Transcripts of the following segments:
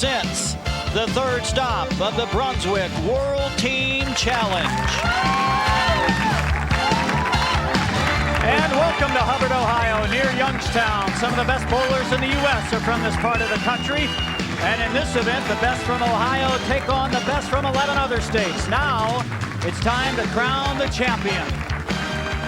presents the third stop of the Brunswick World Team Challenge. And welcome to Hubbard, Ohio, near Youngstown. Some of the best bowlers in the U.S. are from this part of the country. And in this event, the best from Ohio take on the best from 11 other states. Now, it's time to crown the champion.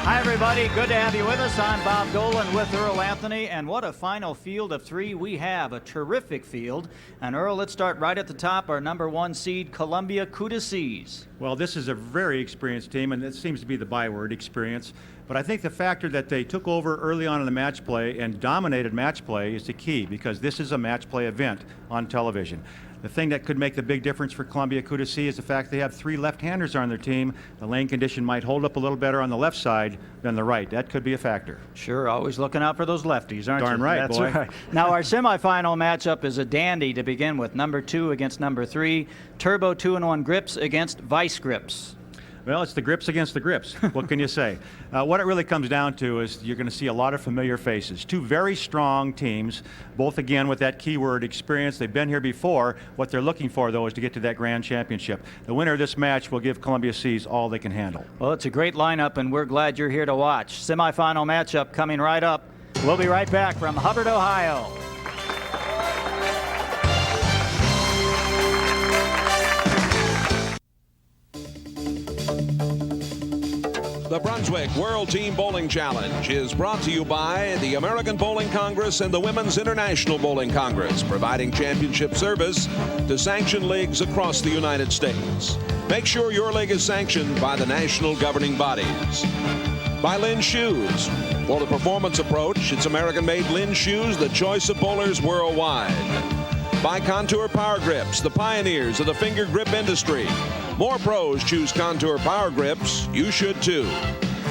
Hi, everybody. Good to have you with us. I'm Bob Dolan with Earl Anthony. And what a final field of three we have. A terrific field. And Earl, let's start right at the top. Our number one seed, Columbia Coodasees. Well, this is a very experienced team, and it seems to be the byword, experience. But I think the factor that they took over early on in the match play and dominated match play is the key, because this is a match play event on television. The thing that could make the big difference for Columbia Coodasees is the fact they have three left-handers on their team. The lane condition might hold up a little better on the left side than the right. That could be a factor. Sure, always looking out for those lefties, aren't you? Darn right, That's boy. Right. Now, our semifinal matchup is a dandy to begin with. Number 2 against number 3. Turbo 2-in-1 grips against Vice grips. Well, it's the grips against the grips. What can you say? What it really comes down to is you're going to see a lot of familiar faces. Two very strong teams, both again with that keyword experience. They've been here before. What they're looking for, though, is to get to that grand championship. The winner of this match will give Columbia Seas all they can handle. Well, it's a great lineup, and we're glad you're here to watch. Semifinal matchup coming right up. We'll be right back from Hubbard, Ohio. The Brunswick World Team Bowling Challenge is brought to you by the American Bowling Congress and the Women's International Bowling Congress, providing championship service to sanctioned leagues across the United States. Make sure your league is sanctioned by the national governing bodies. By Lynn Shoes. For the performance approach, it's American-made Lynn Shoes, the choice of bowlers worldwide. By Contour Power Grips, the pioneers of the finger grip industry. More pros choose Contour Power Grips. You should too.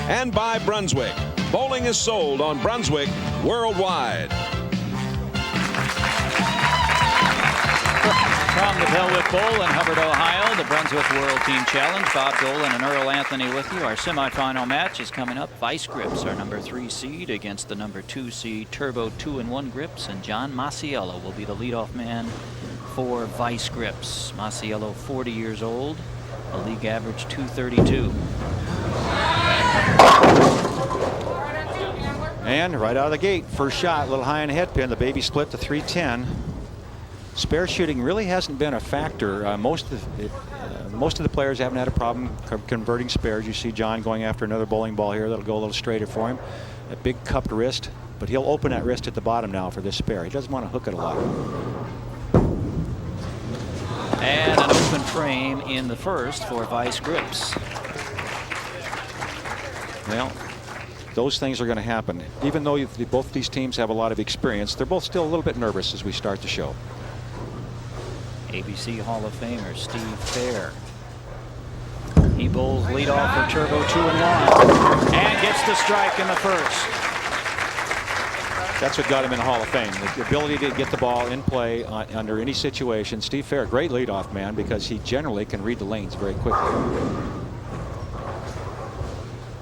And by Brunswick. Bowling is sold on Brunswick worldwide. From the Bellwick Bowl in Hubbard, Ohio, the Brunswick World Team Challenge. Bob Dolan and Earl Anthony with you. Our semifinal match is coming up. Vice Grips, our number 3 seed, against the number 2 seed, Turbo 2-in-1 Grips. And John Masiello will be the leadoff man for Vice Grips. Masiello, 40 years old. A league average 232. And right out of the gate, first shot, a little high on the head pin. The baby split to 310. Spare shooting really hasn't been a factor. Most of the players haven't had a problem converting spares. You see John going after another bowling ball here that'll go a little straighter for him. A big cupped wrist, but he'll open that wrist at the bottom now for this spare. He doesn't want to hook it a lot. And an open frame in the first for Vice Grips. Well, those things are going to happen. Even though both these teams have a lot of experience, they're both still a little bit nervous as we start the show. ABC Hall of Famer Steve Fair. He bowls leadoff for Turbo 2-in-1 and gets the strike in the first. That's what got him in the Hall of Fame, the ability to get the ball in play under any situation. Steve Fair, great leadoff man, because he generally can read the lanes very quickly.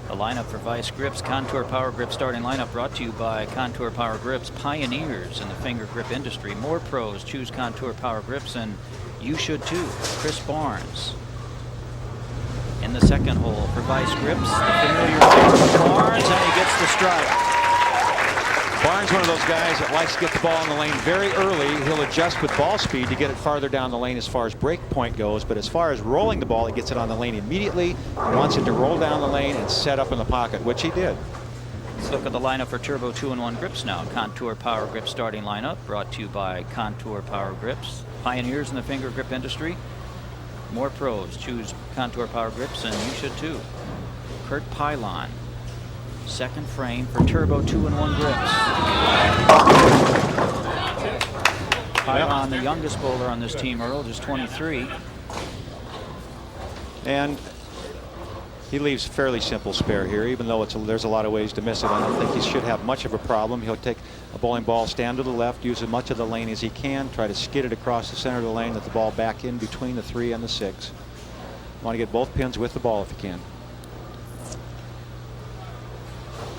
The lineup for Vice Grips, Contour Power Grip starting lineup brought to you by Contour Power Grips, pioneers in the finger grip industry. More pros choose Contour Power Grips, and you should too. Chris Barnes in the second hole for Vice Grips. The familiar Barnes, and he gets the strike. Barnes, one of those guys that likes to get the ball in the lane very early. He'll adjust with ball speed to get it farther down the lane as far as break point goes, but as far as rolling the ball, he gets it on the lane immediately. He wants it to roll down the lane and set up in the pocket, which he did. Let's look at the lineup for Turbo 2-in-1 Grips now. Contour Power Grip starting lineup brought to you by Contour Power Grips, pioneers in the finger grip industry. More pros choose Contour Power Grips, and you should too. Kurt Pylon, second frame for Turbo 2-in-1 Grips. Pylon, the youngest bowler on this team, Earl, just 23. And he leaves fairly simple spare here, even though there's a lot of ways to miss it. I don't think he should have much of a problem. He'll take a bowling ball, stand to the left, use as much of the lane as he can, try to skid it across the center of the lane, let the ball back in between the 3 and the 6. Want to get both pins with the ball if you can.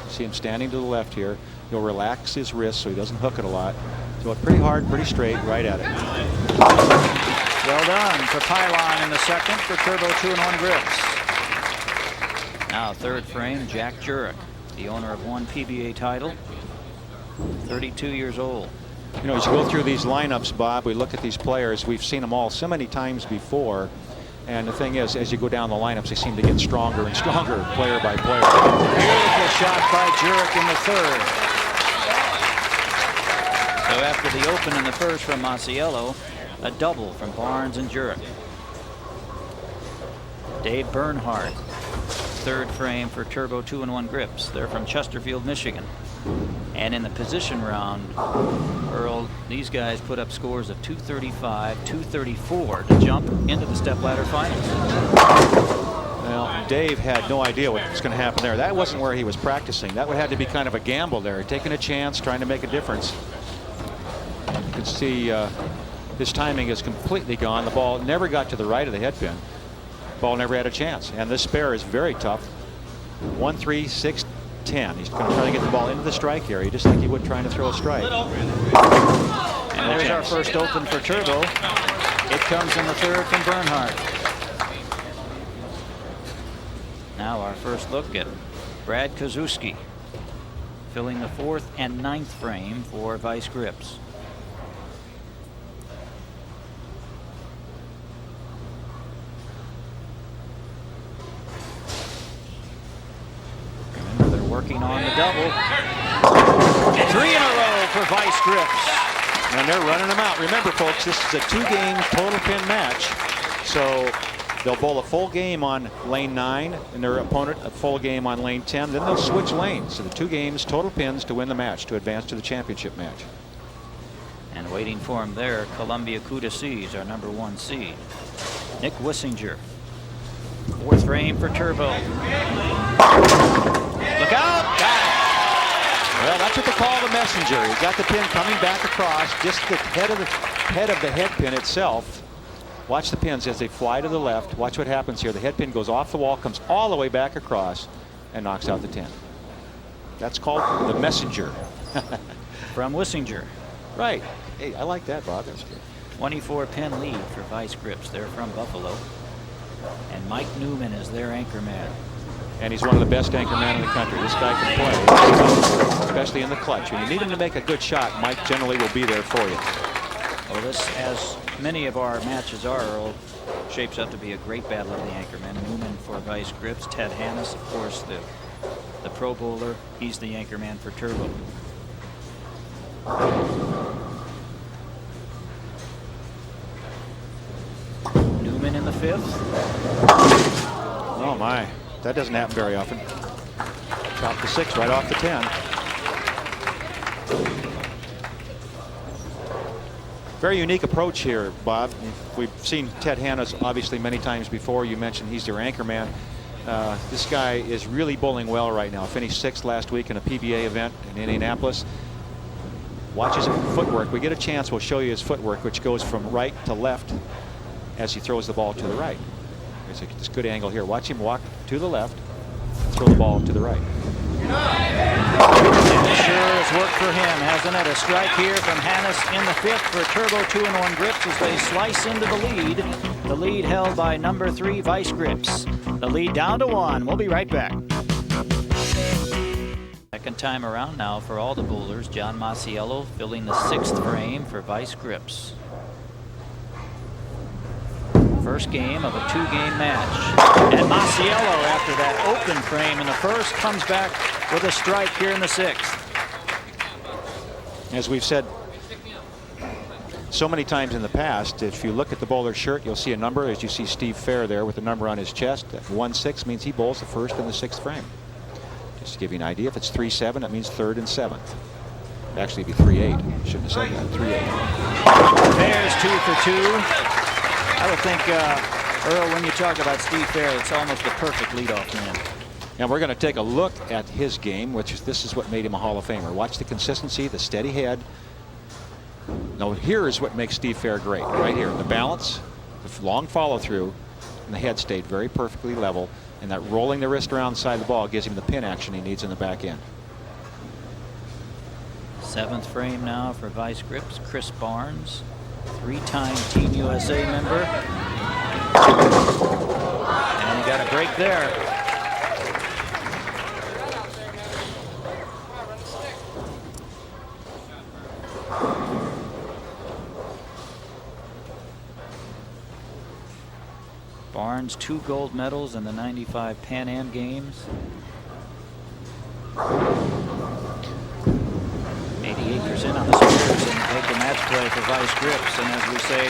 See him standing to the left here. He'll relax his wrist so he doesn't hook it a lot. Throw it pretty hard, pretty straight, right at it. Well done for Pylon in the second for Turbo 2-in-1 grips. Now third frame, Jack Jurek, the owner of one PBA title, 32 years old. You know, as you go through these lineups, Bob, we look at these players. We've seen them all so many times before. And the thing is, as you go down the lineups, they seem to get stronger and stronger player by player. Beautiful shot by Jurek in the third. So after the open in the first from Masiello, a double from Barnes and Jurek. Dave Bernhardt, third frame for Turbo 2-in-1 grips. They're from Chesterfield, Michigan. And in the position round, Earl, these guys put up scores of 235, 234 to jump into the stepladder finals. Well, Dave had no idea what was going to happen there. That wasn't where he was practicing. That would have to be kind of a gamble there, taking a chance, trying to make a difference. You can see his timing is completely gone. The ball never got to the right of the head pin. Ball never had a chance. And this spare is very tough. 1, 3, 6, 10. He's going to try to get the ball into the strike area, just like he would trying to throw a strike. And there's our first open for Turbo. It comes in the third from Bernhardt. Now our first look at Brad Kozuski, filling the fourth and ninth frame for Vice Grips. Working on the double. 3 in a row for Vice Grips. And they're running them out. Remember, folks, this is a 2-game total pin match. So they'll bowl a full game on lane 9 and their opponent a full game on lane 10. Then they'll switch lanes. So the 2 games, total pins to win the match, to advance to the championship match. And waiting for him there, Columbia Cuda Seas, our #1 seed. Nick Wissinger. Fourth frame for Turbo. Look out! Got it. Well, that's what they call the messenger. He got the pin coming back across, just the head of the head pin itself. Watch the pins as they fly to the left. Watch what happens here. The head pin goes off the wall, comes all the way back across, and knocks out the 10. That's called the messenger. From Wissinger. Right. Hey, I like that, Bob. That's good. 24 pin lead for Vice Grips. They're from Buffalo. And Mike Newman is their anchor man. And he's one of the best anchor men in the country. This guy can play, especially in the clutch. When you need him to make a good shot, Mike generally will be there for you. Well, this, as many of our matches are, Earl, shapes up to be a great battle of the anchormen. Newman for Vice Grips. Ted Hannes, of course, the pro bowler. He's the anchor man for Turbo. Newman in the fifth. Oh, my. That doesn't happen very often. Top the 6 right off the 10. Very unique approach here, Bob. We've seen Ted Hannes obviously many times before. You mentioned he's their anchor man. This guy is really bowling well right now. Finished 6th last week in a PBA event in Indianapolis. Watch his footwork. We get a chance, we'll show you his footwork, which goes from right to left as he throws the ball to the right. There's this good angle here. Watch him walk to the left, throw the ball to the right. And it sure has worked for him, hasn't it? A strike here from Hannes in the fifth for Turbo 2-in-1 Grips as they slice into the lead. The lead held by #3 Vice Grips. The lead down to 1. We'll be right back. Second time around now for all the bowlers. John Masiello filling the 6th frame for Vice Grips. First game of a 2-game match. And Masiello, after that open frame in the first, comes back with a strike here in the 6th. As we've said so many times in the past, if you look at the bowler's shirt, you'll see a number. As you see Steve Fair there with the number on his chest. 1-6 means he bowls the 1st and the 6th frame. Just to give you an idea, if it's 3-7, that means 3rd and 7th. Actually, it'd be 3-8. Shouldn't have said that. 3-8. There's 2 for 2. I would think, Earl, when you talk about Steve Fair, it's almost the perfect leadoff man. And we're going to take a look at his game, which is, this is what made him a Hall of Famer. Watch the consistency, the steady head. Now, here is what makes Steve Fair great. Right here, the balance, the long follow through, and the head stayed very perfectly level. And that rolling the wrist around the side of the ball gives him the pin action he needs in the back end. 7th frame now for Vice Grips. Chris Barnes, 3-time Team USA member. And he got a break there. Barnes, 2 gold medals in the '95 Pan Am Games. 88% on the spears and take the match play for Vice Grips. And as we say,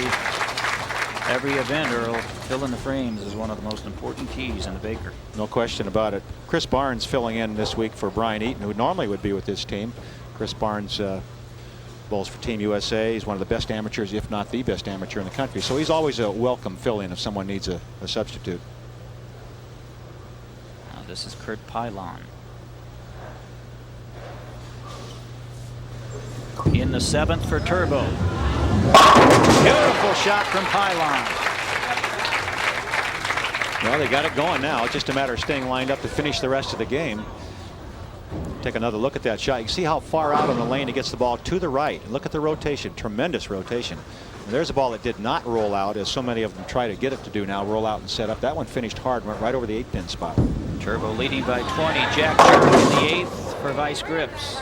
every event, Earl, filling the frames is one of the most important keys in the Baker. No question about it. Chris Barnes filling in this week for Brian Eaton, who normally would be with this team. Chris Barnes bowls for Team USA. He's one of the best amateurs, if not the best amateur in the country. So he's always a welcome fill-in if someone needs a substitute. Now this is Kurt Pylon. In the 7th for Turbo. Beautiful shot from Pylon. Well, they got it going now. It's just a matter of staying lined up to finish the rest of the game. Take another look at that shot. You can see how far out on the lane he gets the ball to the right. And look at the rotation. Tremendous rotation. And there's a ball that did not roll out, as so many of them try to get it to do now. Roll out and set up. That one finished hard. Went right over the 8-pin spot. Turbo leading by 20. Jack Turbo in the 8th for Vice Grips.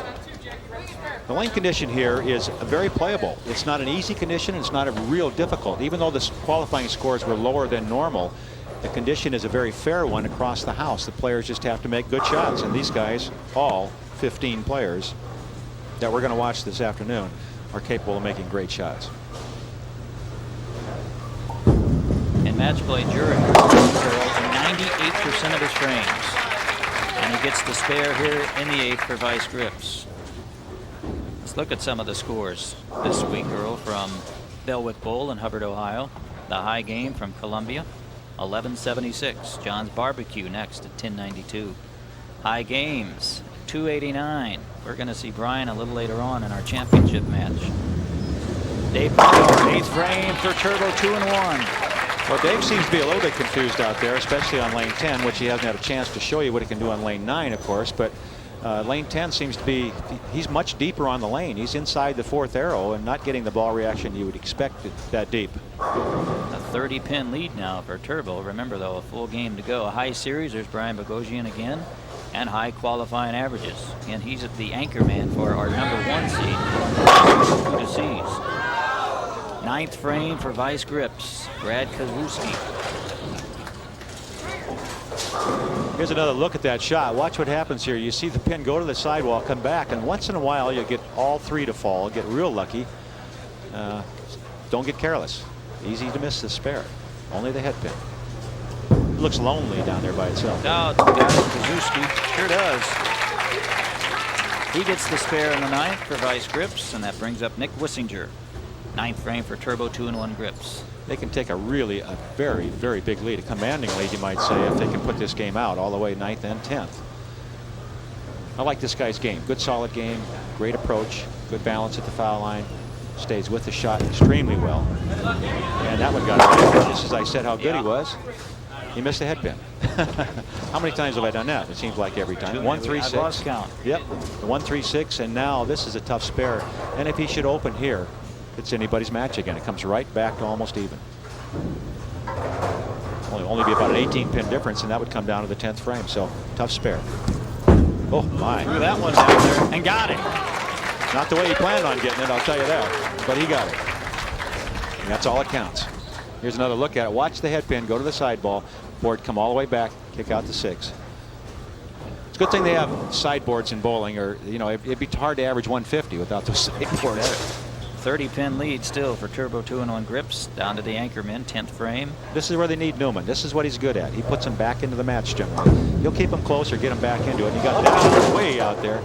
The lane condition here is very playable. It's not an easy condition. It's not a real difficult. Even though the qualifying scores were lower than normal, the condition is a very fair one across the house. The players just have to make good shots. And these guys, all 15 players that we're going to watch this afternoon, are capable of making great shots. And match play jury, 98% of his frames. And he gets the spare here in the 8th for Vice Grips. Let's look at some of the scores this week, Earl, from Belwick Bowl in Hubbard, Ohio. The high game from Columbia, 1176. John's Barbecue next at 1092. High games, 289. We're going to see Brian a little later on in our championship match. Dave Power, 8th frame for Turbo, 2-1. Well, Dave seems to be a little bit confused out there, especially on lane 10, which he hasn't had a chance to show you what he can do on lane 9, of course. But lane 10 seems to be, he's much deeper on the lane. He's inside the 4th arrow and not getting the ball reaction you would expect that deep. A 30-pin lead now for Turbo. Remember, though, a full game to go. A high series, there's Brian Bogosian again, and high qualifying averages. And he's the anchor man for our #1 seed, 2 to C's. 9th frame for Vice Grips, Brad Kozlowski. Here's another look at that shot. Watch what happens here. You see the pin go to the sidewall, come back, and once in a while you get all 3 to fall, get real lucky. Don't get careless. Easy to miss the spare. Only the head pin. It looks lonely down there by itself. Oh, Kozlowski sure does. He gets the spare in the 9th for Vice Grips, and that brings up Nick Wissinger. 9th frame for Turbo, 2-1 Grips. They can take a very, very big lead, a commanding lead, you might say, if they can put this game out all the way 9th and 10th. I like this guy's game. Good, solid game, great approach, good balance at the foul line, stays with the shot extremely well. And that one got away. Just as I said how good he was, he missed a head pin. How many times have I done that? It seems like every time. 1, 3, 6. I lost count. Yep, 1, 3, 6, and now this is a tough spare. And if he should open here, it's anybody's match again. It comes right back to almost even. Only be about an 18-pin difference, and that would come down to the 10th frame. So tough spare. Oh my! Threw that one down there and got it. Not the way he planned on getting it, I'll tell you that. But he got it. And that's all that counts. Here's another look at it. Watch the head pin go to the sideball. Board come all the way back, kick out the 6. It's a good thing they have sideboards in bowling, or it'd be hard to average 150 without those sideboards. 30-pin lead still for Turbo, 2-1 Grips. Down to the anchorman, 10th frame. This is where they need Newman. This is what he's good at. He puts them back into the match generally. He'll keep them close or get them back into it. You got that way out there.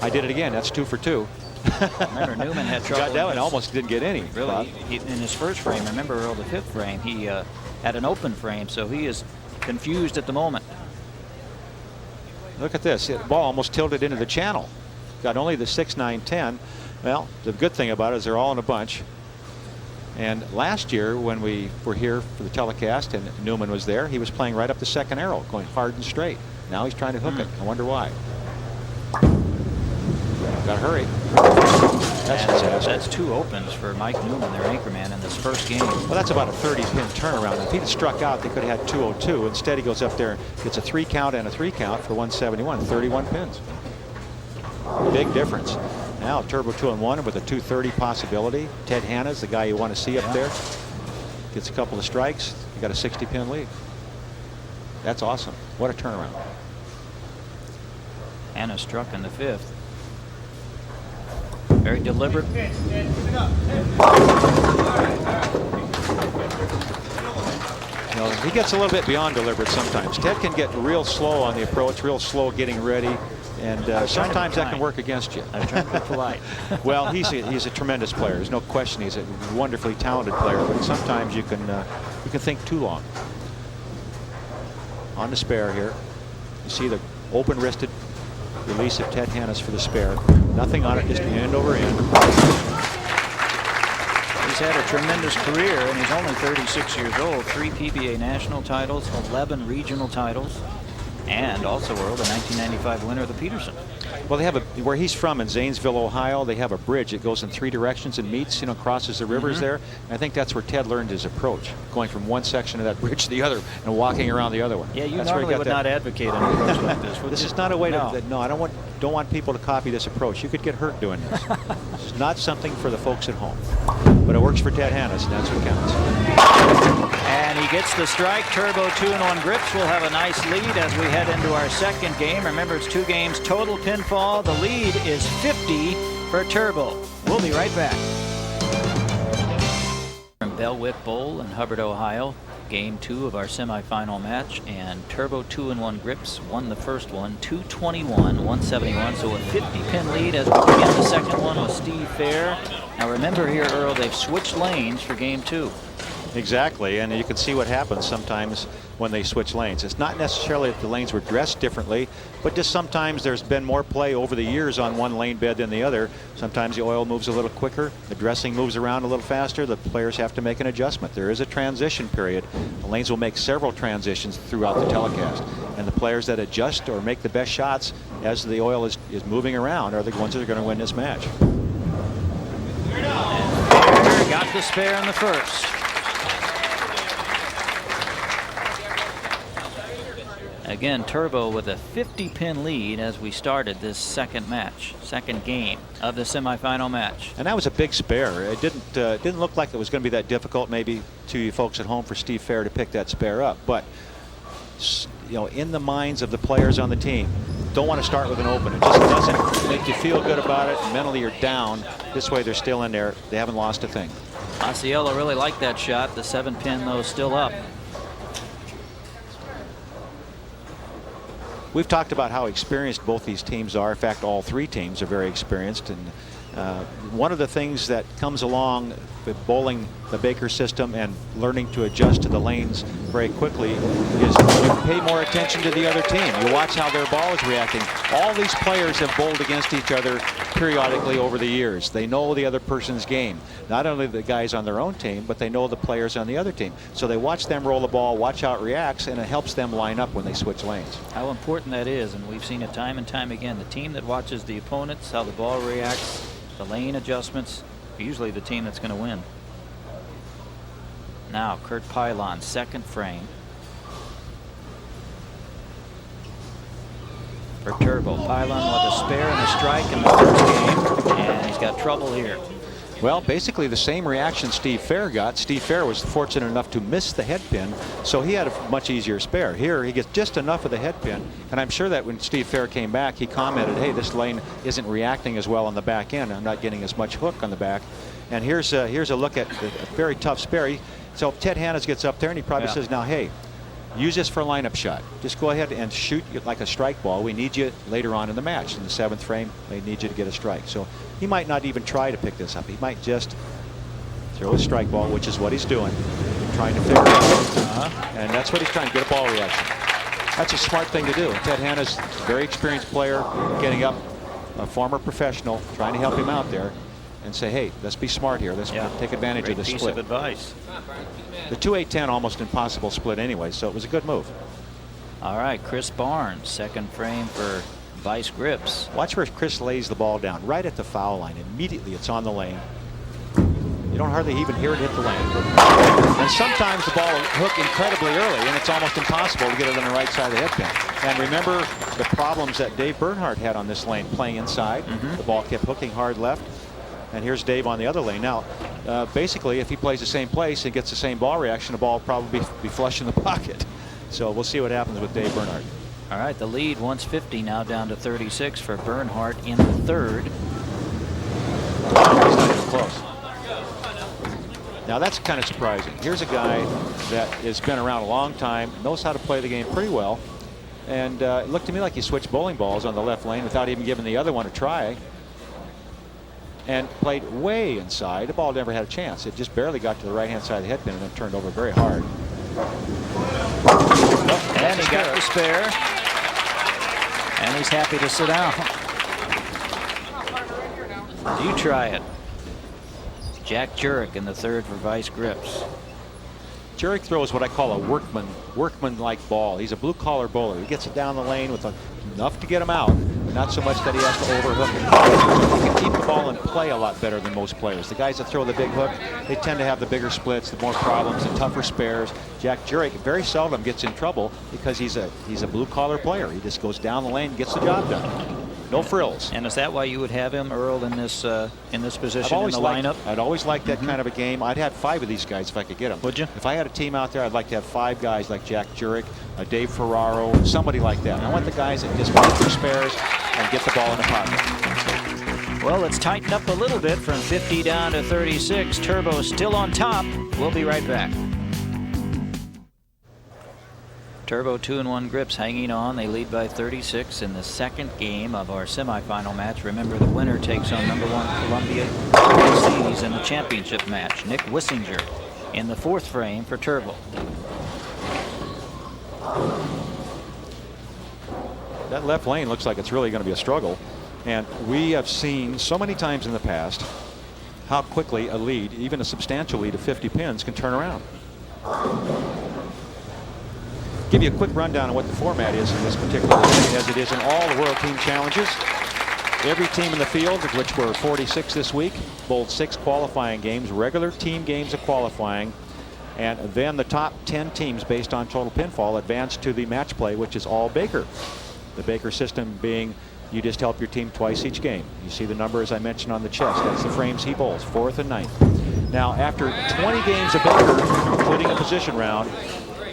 I did it again. That's 2 for 2. Remember, Newman had trouble. Got that one. Almost didn't get any. Really, in his first frame, remember, Earl, the 5th frame, he had an open frame, so he is confused at the moment. Look at this. The ball almost tilted into the channel. Got only the 6, 9, 10. Well, the good thing about it is they're all in a bunch. And last year, when we were here for the telecast and Newman was there, he was playing right up the 2nd arrow, going hard and straight. Now he's trying to hook it. I wonder why. Got to hurry. fast. That's 2 opens for Mike Newman, their anchorman, in this first game. Well, that's about a 30-pin turnaround. If he'd struck out, they could have had 202. Instead, he goes up there, gets a 3 count and a 3 count for 171, 31 pins. Big difference. Now Turbo 2-1 with a 230 possibility. Ted Hanna's the guy you want to see up there. Gets a couple of strikes. You got a 60-pin lead. That's awesome. What a turnaround. Hanna struck in the 5th. Very deliberate. You know, he gets a little bit beyond deliberate sometimes. Ted can get real slow on the approach, real slow getting ready, and sometimes that can work against you. I'm trying to be polite. Well, he's a tremendous player. There's no question he's a wonderfully talented player, but sometimes you can think too long. On the spare here, you see the open-wristed release of Ted Hanna's for the spare. Nothing on it, just end over end. He's had a tremendous career, and he's only 36 years old. 3 PBA national titles, 11 regional titles, and also Earl, the 1995 winner of the Peterson. Well, they have where he's from in Zanesville, Ohio, they have a bridge that goes in 3 directions and meets, crosses the rivers there. And I think that's where Ted learned his approach, going from one section of that bridge to the other and walking around the other one. Yeah, you that's normally would not advocate an approach like this. This is not a way to. No, I don't want people to copy this approach. You could get hurt doing this. This is not something for the folks at home. But it works for Ted Hanna's, and that's what counts. And he gets the strike. Turbo 2-1 grips will have a nice lead as we head into our second game. Remember, it's 2 games total pinfall. The lead is 50 for Turbo. We'll be right back. From Bellwick Bowl in Hubbard, Ohio. Game 2 of our semifinal match, and Turbo 2-1 grips won the first one, 221-171, so a 50-pin lead as we begin the second one with Steve Fair. Now remember here, Earl, they've switched lanes for game 2. Exactly, and you can see what happens sometimes when they switch lanes. It's not necessarily that the lanes were dressed differently, but just sometimes there's been more play over the years on one lane bed than the other. Sometimes the oil moves a little quicker, the dressing moves around a little faster, the players have to make an adjustment. There is a transition period. The lanes will make several transitions throughout the telecast, and the players that adjust or make the best shots as the oil is moving around are the ones that are going to win this match. And Fair got the spare in the first. Again, Turbo with a 50-pin lead as we started this second game of the semifinal match. And that was a big spare. It didn't look like it was going to be that difficult, maybe to you folks at home, for Steve Fair to pick that spare up. But in the minds of the players on the team, don't want to start with an open. It just doesn't make you feel good about it. Mentally, you're down. This way, they're still in there. They haven't lost a thing. Osceola really liked that shot. The 7-pin, though, still up. We've talked about how experienced both these teams are. In fact, all 3 teams are very experienced. And one of the things that comes along with bowling the Baker system and learning to adjust to the lanes very quickly is you pay more attention to the other team. You watch how their ball is reacting. All these players have bowled against each other periodically over the years. They know the other person's game. Not only the guys on their own team, but they know the players on the other team. So they watch them roll the ball, watch how it reacts, and it helps them line up when they switch lanes. How important that is, and we've seen it time and time again. The team that watches the opponents, how the ball reacts, the lane adjustments, usually the team that's going to win. Now Kurt Pylon, second frame for Turbo. Pylon with a spare and a strike in the first game, and he's got trouble here. Well, basically the same reaction Steve Fair got. Steve Fair was fortunate enough to miss the head pin, so he had a much easier spare. Here he gets just enough of the head pin, and I'm sure that when Steve Fair came back, he commented, hey, this lane isn't reacting as well on the back end. I'm not getting as much hook on the back. And here's a look at a very tough spare. So Ted Hanna's gets up there, and he probably says, now, hey, use this for a lineup shot. Just go ahead and shoot like a strike ball. We need you later on in the match. In the 7th frame, they need you to get a strike. So he might not even try to pick this up. He might just throw a strike ball, which is what he's doing, trying to figure it out. And that's what he's trying to get, a ball reaction. That's a smart thing to do. And Ted Hanna's a very experienced player, getting up, a former professional, trying to help him out there and say, hey, let's be smart here. Let's take advantage of this split. Great piece of advice. The 2-8-10 almost impossible split anyway, so it was a good move. All right, Chris Barnes, second frame for vice grips. Watch where Chris lays the ball down, right at the foul line. Immediately it's on the lane. You don't hardly even hear it hit the lane. And sometimes the ball will hook incredibly early, and it's almost impossible to get it on the right side of the head pin. And remember the problems that Dave Bernhardt had on this lane, playing inside. The ball kept hooking hard left. And here's Dave on the other lane. Now, basically, if he plays the same place and gets the same ball reaction, the ball will probably be flush in the pocket. So we'll see what happens with Dave Bernhardt. All right, the lead, 150 now down to 36 for Bernhardt in the third. He's not even close. Now that's kind of surprising. Here's a guy that has been around a long time, knows how to play the game pretty well, and it looked to me like he switched bowling balls on the left lane without even giving the other one a try, and played way inside. The ball never had a chance. It just barely got to the right-hand side of the head pin and then turned over very hard. And he got the spare, and he's happy to sit down. You try it. Jack Jurek in the third for vice grips. Jurek throws what I call a workman-like ball. He's a blue-collar bowler. He gets it down the lane with enough to get him out, but not so much that he has to overhook it. He can keep the ball in play a lot better than most players. The guys that throw the big hook, they tend to have the bigger splits, the more problems, the tougher spares. Jack Jurek very seldom gets in trouble because he's a blue-collar player. He just goes down the lane and gets the job done. No frills. And is that why you would have him, Earl, in this position in the lineup? I'd always liked that kind of a game. I'd have 5 of these guys if I could get them. Would you? If I had a team out there, I'd like to have 5 guys like Jack Jurek, Dave Ferraro, somebody like that. I want the guys that just get their spares and get the ball in the pocket. Well, it's tightened up a little bit from 50 down to 36. Turbo still on top. We'll be right back. Turbo 2-1 grips hanging on. They lead by 36 in the second game of our semifinal match. Remember, the winner takes on #1 Columbia USBC in the championship match. Nick Wissinger in the fourth frame for Turbo. That left lane looks like it's really going to be a struggle. And we have seen so many times in the past how quickly a lead, even a substantial lead of 50 pins, can turn around. Give you a quick rundown of what the format is in this particular game, as it is in all the World Team Challenges. Every team in the field, of which were 46 this week, bowled 6 qualifying games, regular team games of qualifying, and then the top 10 teams based on total pinfall advanced to the match play, which is all Baker. The Baker system being you just help your team twice each game. You see the number as I mentioned on the chest. That's the frames he bowls, 4th and 9th. Now, after 20 games of Baker, including a position round,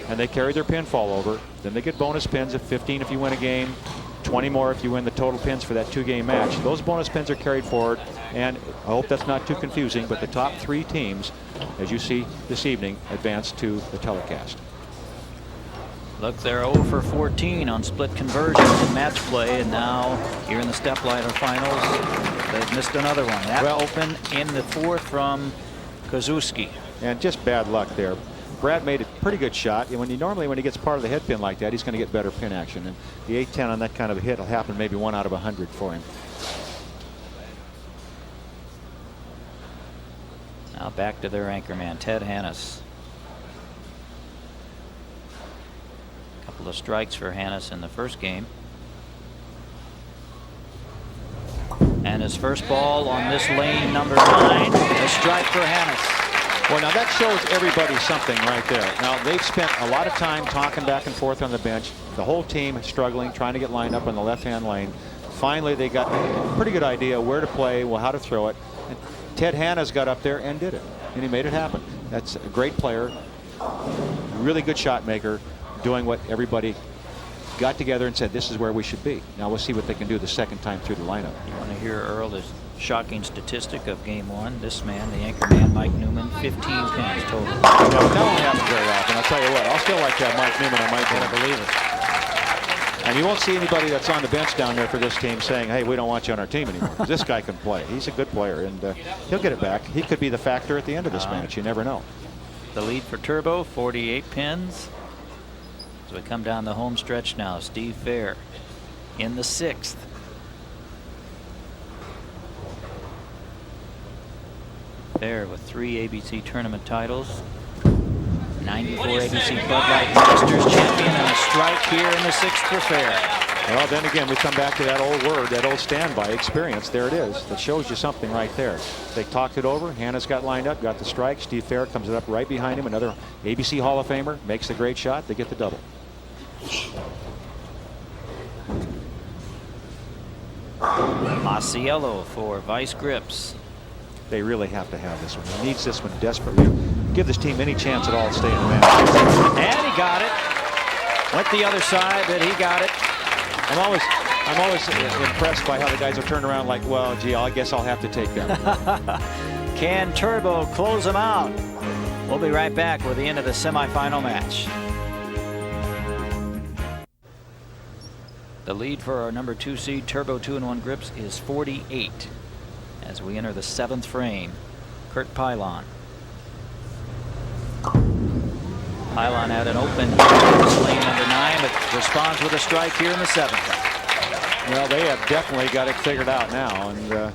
and they carry their pinfall over, then they get bonus pins of 15 if you win a game, 20 more if you win the total pins for that 2-game match. Those bonus pins are carried forward, and I hope that's not too confusing, but the top 3 teams, as you see this evening, advance to the telecast. Look, they're 0 for 14 on split conversions in match play, and now here in the Stepladder finals, they've missed another one. That open in the 4th from Kozuski. And just bad luck there. Brad made a pretty good shot. And when he gets part of the head pin like that, he's going to get better pin action. And the 8-10 on that kind of a hit will happen maybe 1 out of 100 for him. Now back to their anchorman, Ted Hannes. A couple of strikes for Hannes in the first game. And his first ball on this lane, number 9, a strike for Hannes. Well, now that shows everybody something right there. Now, they've spent a lot of time talking back and forth on the bench. The whole team struggling, trying to get lined up on the left-hand lane. Finally, they got a pretty good idea where to play, well, how to throw it. And Ted Hannes got up there and did it, and he made it happen. That's a great player, really good shot maker, doing what everybody got together and said, this is where we should be. Now, we'll see what they can do the second time through the lineup. You want to hear Earl this shocking statistic of game 1. This man, the anchorman, Mike Newman, 15 pins total. Yeah, but that won't happen very often. I'll tell you what, I'll still like to have Mike Newman on my team. I believe it. And you won't see anybody that's on the bench down there for this team saying, hey, we don't want you on our team anymore. This guy can play. He's a good player, and he'll get it back. He could be the factor at the end of this match. You never know. The lead for Turbo, 48 pins. As we come down the home stretch now, Steve Fair in the 6th. Fair with 3 ABC tournament titles, 94 ABC Bud Light Masters champion, and a strike here in the 6th for Fair. Well, then again, we come back to that old word, that old standby experience. There it is. That shows you something right there. They talked it over. Hannah's got lined up, got the strike. Steve Fair comes up right behind him. Another ABC Hall of Famer makes the great shot. They get the double. Masiello for vice grips. They really have to have this one. He needs this one desperately. Give this team any chance at all to stay in the match. And he got it. Went the other side, but he got it. I'm always impressed by how the guys are turned around like, well, gee, I guess I'll have to take that. Can Turbo close them out? We'll be right back with the end of the semifinal match. The lead for our number 2 seed Turbo 2-in-1 grips is 48 as we enter the 7th frame. Kurt Pylon. Pylon had an open lane number 9, but responds with a strike here in the 7th. Well, they have definitely got it figured out now, and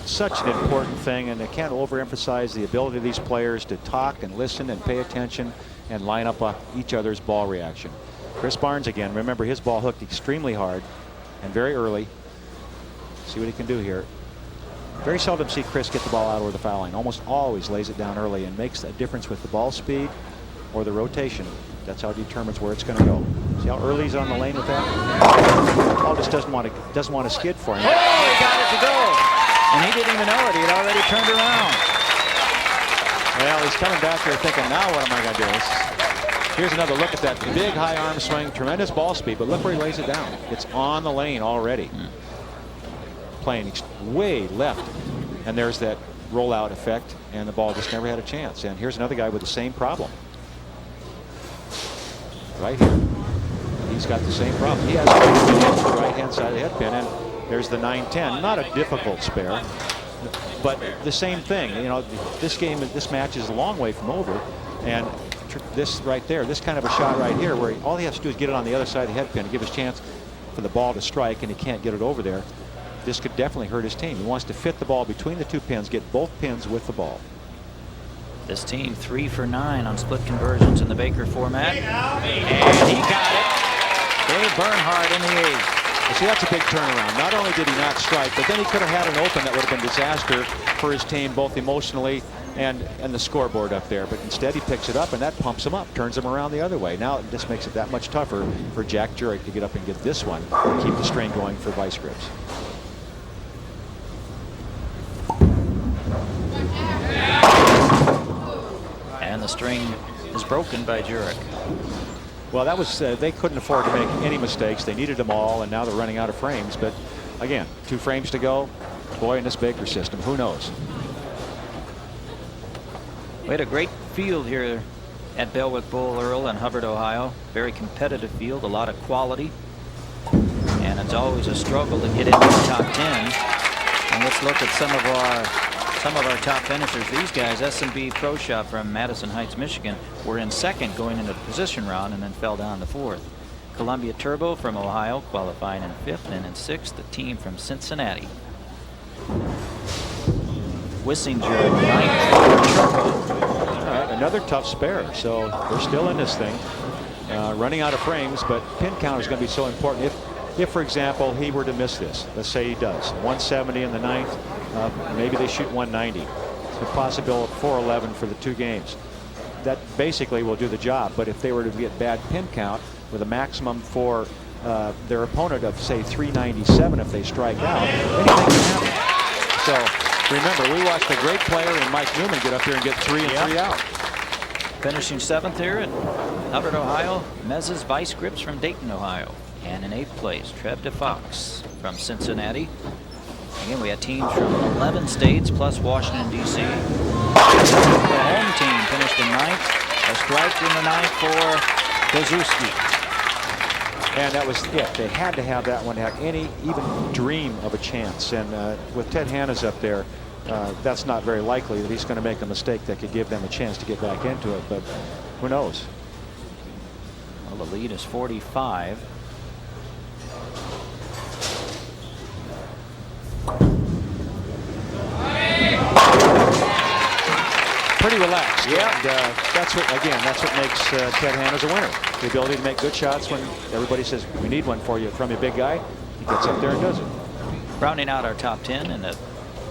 such an important thing, and I can't overemphasize the ability of these players to talk and listen and pay attention and line up on each other's ball reaction. Chris Barnes again, remember his ball hooked extremely hard and very early. See what he can do here. Very seldom see Chris get the ball out over the foul line. Almost always lays it down early and makes a difference with the ball speed or the rotation. That's how it determines where it's going to go. See how early he's on the lane with that? Ball just doesn't want to skid for him. Oh, he got it to go. And he didn't even know it. He had already turned around. Well, he's coming back here thinking, now what am I going to do? Here's another look at that big high arm swing, tremendous ball speed, but look where he lays it down. It's on the lane already. Playing way left, and there's that rollout effect, and the ball just never had a chance. And here's another guy with the same problem. Right here. He's got the same problem. He has the right-hand side of the head pin, and there's the 9-10. Not a difficult spare, but the same thing. You know, this match is a long way from over, and this right there, this kind of a shot right here, where all he has to do is get it on the other side of the head pin and give his chance for the ball to strike, and he can't get it over there. This could definitely hurt his team. He wants to fit the ball between the 2 pins, get both pins with the ball. This team 3 for 9 on split conversions in the Baker format. And he got it. Dave Bernhardt in the 8th. You see, that's a big turnaround. Not only did he not strike, but then he could have had an open that would have been disaster for his team, both emotionally and the scoreboard up there. But instead he picks it up, and that pumps him up, turns him around the other way. Now it just makes it that much tougher for Jack Jurek to get up and get this one and keep the strain going for vice grips. And the string is broken by Jurek. Well, that was they couldn't afford to make any mistakes. They needed them all, and now they're running out of frames. But again, 2 frames to go. Boy, in this Baker system, who knows? We had a great field here at Belwick Bull Earl in Hubbard, Ohio. Very competitive field, a lot of quality. And it's always a struggle to get into the top 10. And let's look at some of our top finishers. These guys, S&B Pro Shop from Madison Heights, Michigan, were in 2nd going into the position round and then fell down to 4th. Columbia Turbo from Ohio qualifying in 5th, and in 6th the team from Cincinnati. Wissinger 9th. All right, another tough spare. So they're still in this thing, running out of frames, but pin count is going to be so important. If, for example, he were to miss this, let's say he does, 170 in the 9th, maybe they shoot 190. It's a possibility of 411 for the 2 games. That basically will do the job. But if they were to get bad pin count with a maximum for their opponent of, say, 397 if they strike out, anything can happen. So remember, we watched a great player in Mike Newman get up here and get 3 and 3 out. Finishing 7th here at Hubbard, Ohio, Mez's Vice Grips from Dayton, Ohio. And in 8th place, Trev DeFox from Cincinnati. Again, we had teams from 11 states plus Washington, D.C. The home team finished in 9th. A strike in the 9th for Kozuski. And that was it. They had to have that one to have any even dream of a chance. And with Ted Hanna's up there, that's not very likely that he's going to make a mistake that could give them a chance to get back into it. But who knows? Well, the lead is 45. pretty relaxed. Yeah. And that's what makes Ted Hannahs a winner. The ability to make good shots when everybody says, we need one for you from your big guy. He gets up there and does it. Rounding out our top 10 in the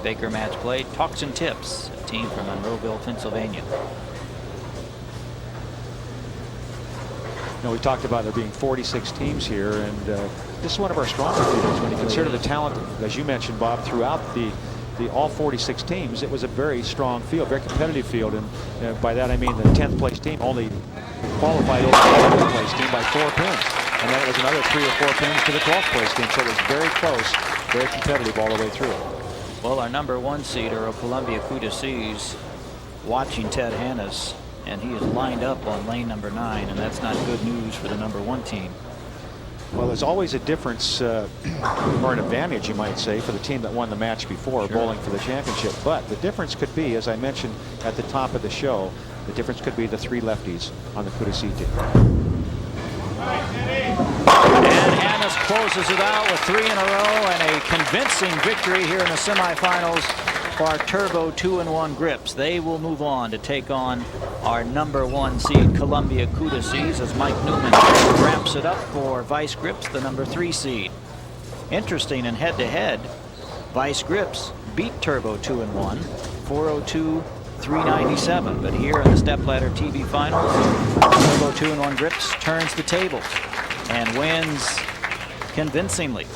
Baker match play, Talks and Tips, a team from Monroeville, Pennsylvania. We talked about there being 46 teams here, and this is one of our stronger fields when you consider the talent, as you mentioned, Bob, throughout the all 46 teams. It was a very strong field, very competitive field, and by that I mean the 10th place team only qualified over the 11th place team by 4 pins, and then it was another 3 or 4 pins to the 12th place team, so it was very close, very competitive all the way through. Well, our number 1 seed, Earl Columbia Cuda-Seas, watching Ted Hannahs, and he is lined up on lane number 9, and that's not good news for the number 1 team. Well, there's always a difference, or an advantage, you might say, for the team that won the match before, bowling for the championship. But the difference could be, as I mentioned at the top of the show, the difference could be the 3 lefties on the Cuda-Sea team. And Hannahs closes it out with 3 in a row and a convincing victory here in the semifinals for our Turbo 2-in-1 Grips. They will move on to take on our number 1 seed Columbia Cuda-Seas as Mike Newman wraps it up for Vice Grips, the number 3 seed. Interesting, in head-to-head, Vice Grips beat Turbo 2-in-1 402-397, but here in the Stepladder TV Finals, Turbo 2-in-1 Grips turns the tables and wins convincingly.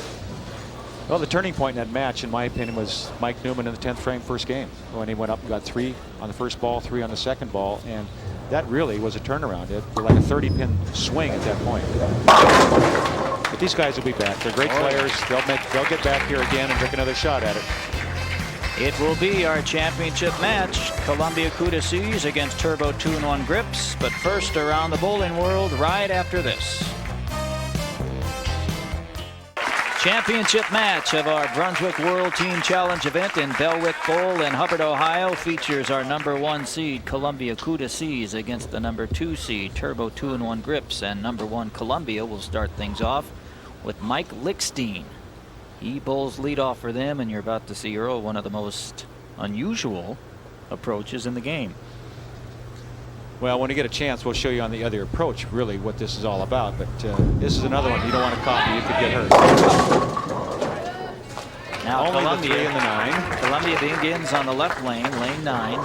Well, the turning point in that match, in my opinion, was Mike Newman in the 10th frame first game, when he went up and got 3 on the first ball, 3 on the second ball, and that really was a turnaround. It was like a 30-pin swing at that point. But these guys will be back. They're great players. They'll get back here again and take another shot at it. It will be our championship match, Columbia Cuda-Seas against Turbo 2-in-1 Grips. But first, around the bowling world right after this. Championship match of our Brunswick World Team Challenge event in Belwick Bowl in Hubbard, Ohio features our number 1 seed Columbia Cuda-Seas against the number 2 seed Turbo 2-in-1 Grips, and number 1 Columbia will start things off with Mike Lickstein. He bowls leadoff for them, and you're about to see, Earl, one of the most unusual approaches in the game. Well, when you get a chance, we'll show you on the other approach really what this is all about. But this is another one you don't want to copy. You could get hurt. Now only Columbia, the 3 and the 9. Columbia begins on the left lane, lane 9.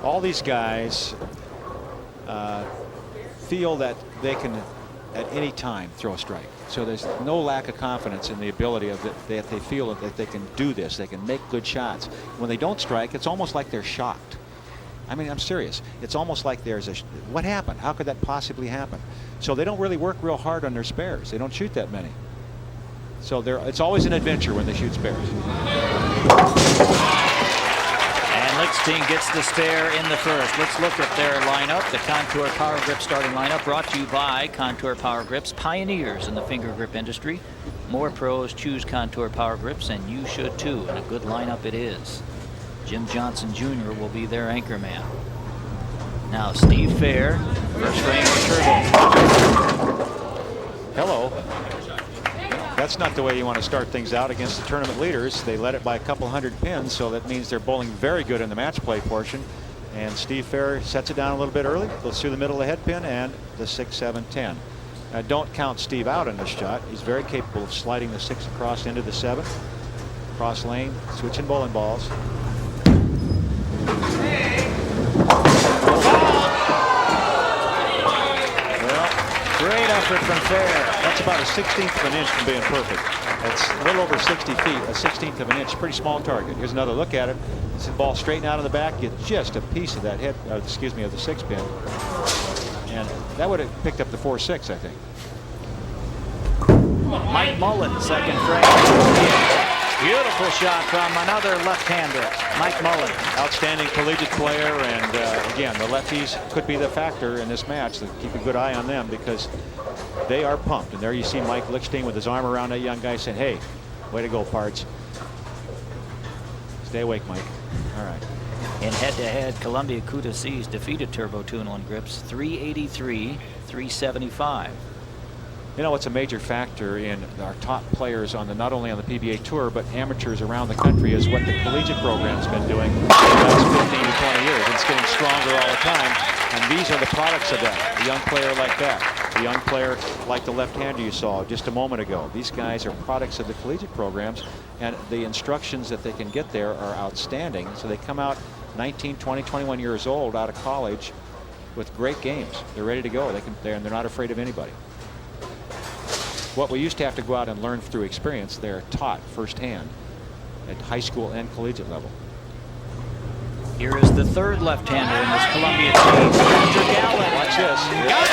All these guys feel that they can at any time throw a strike. So there's no lack of confidence in the ability of that they feel that they can do this. They can make good shots. When they don't strike, it's almost like they're shocked. I mean, I'm serious. It's almost like there's what happened? How could that possibly happen? So they don't really work real hard on their spares. They don't shoot that many. So it's always an adventure when they shoot spares. And Lickstein gets the spare in the first. Let's look at their lineup. The Contour Power Grip starting lineup brought to you by Contour Power Grips, pioneers in the finger grip industry. More pros choose Contour Power Grips, and you should too. And a good lineup it is. Jim Johnson Jr. will be their anchor man. Now Steve Fair, first frame for Turbo. Hello. That's not the way you want to start things out against the tournament leaders. They led it by a couple hundred pins, so that means they're bowling very good in the match play portion. And Steve Fair sets it down a little bit early, goes through the middle of the head pin and the 6, 7, 10. Now, don't count Steve out in this shot. He's very capable of sliding the 6 across into the 7, cross lane, switching bowling balls. Great effort from Fair. That's about a 16th of an inch from being perfect. That's a little over 60 feet, a 16th of an inch, pretty small target. Here's another look at it. This ball straighten out of the back, get just a piece of that head, of the 6 pin. And that would have picked up the 4-6, I think. Mike Mullen, second frame. Beautiful shot from another left-hander, Mike Mullen. Outstanding collegiate player, and again, the lefties could be the factor in this match. So keep a good eye on them because they are pumped. And there you see Mike Lickstein with his arm around that young guy saying, hey, way to go, Pards. Stay awake, Mike. All right. In head-to-head, Columbia Cuda-Seas defeated Turbo 2-in-1 Grips 383-375. You know, it's a major factor in our top players on the not only on the PBA Tour but amateurs around the country is what the collegiate program's been doing for the last 15 to 20 years. It's getting stronger all the time, and these are the products of that. A young player like that, a young player like the left-hander you saw just a moment ago. These guys are products of the collegiate programs, and the instructions that they can get there are outstanding. So they come out 19, 20, 21 years old out of college with great games. They're ready to go. They're not afraid of anybody. What we used to have to go out and learn through experience, they're taught firsthand at high school and collegiate level. Here is the third left-hander in this Columbia team, Patrick Allen. Watch this. Got it.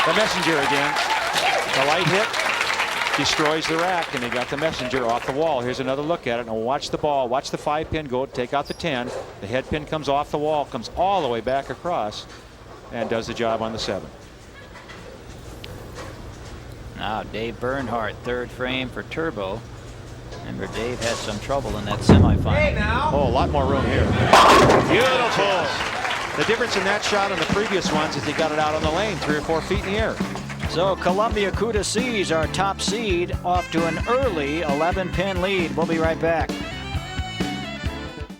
The messenger again. The light hit destroys the rack, and he got the messenger off the wall. Here's another look at it. Now watch the ball. Watch the 5-pin go. Take out the 10. The head pin comes off the wall, comes all the way back across, and does the job on the 7. Now Dave Bernhardt, third frame for Turbo. Remember, Dave had some trouble in that semifinal. Hey now. Oh, a lot more room here. Beautiful. The difference in that shot and the previous ones is he got it out on the lane 3 or 4 feet in the air. So Columbia Kuta Seas, our top seed, off to an early 11-pin lead. We'll be right back.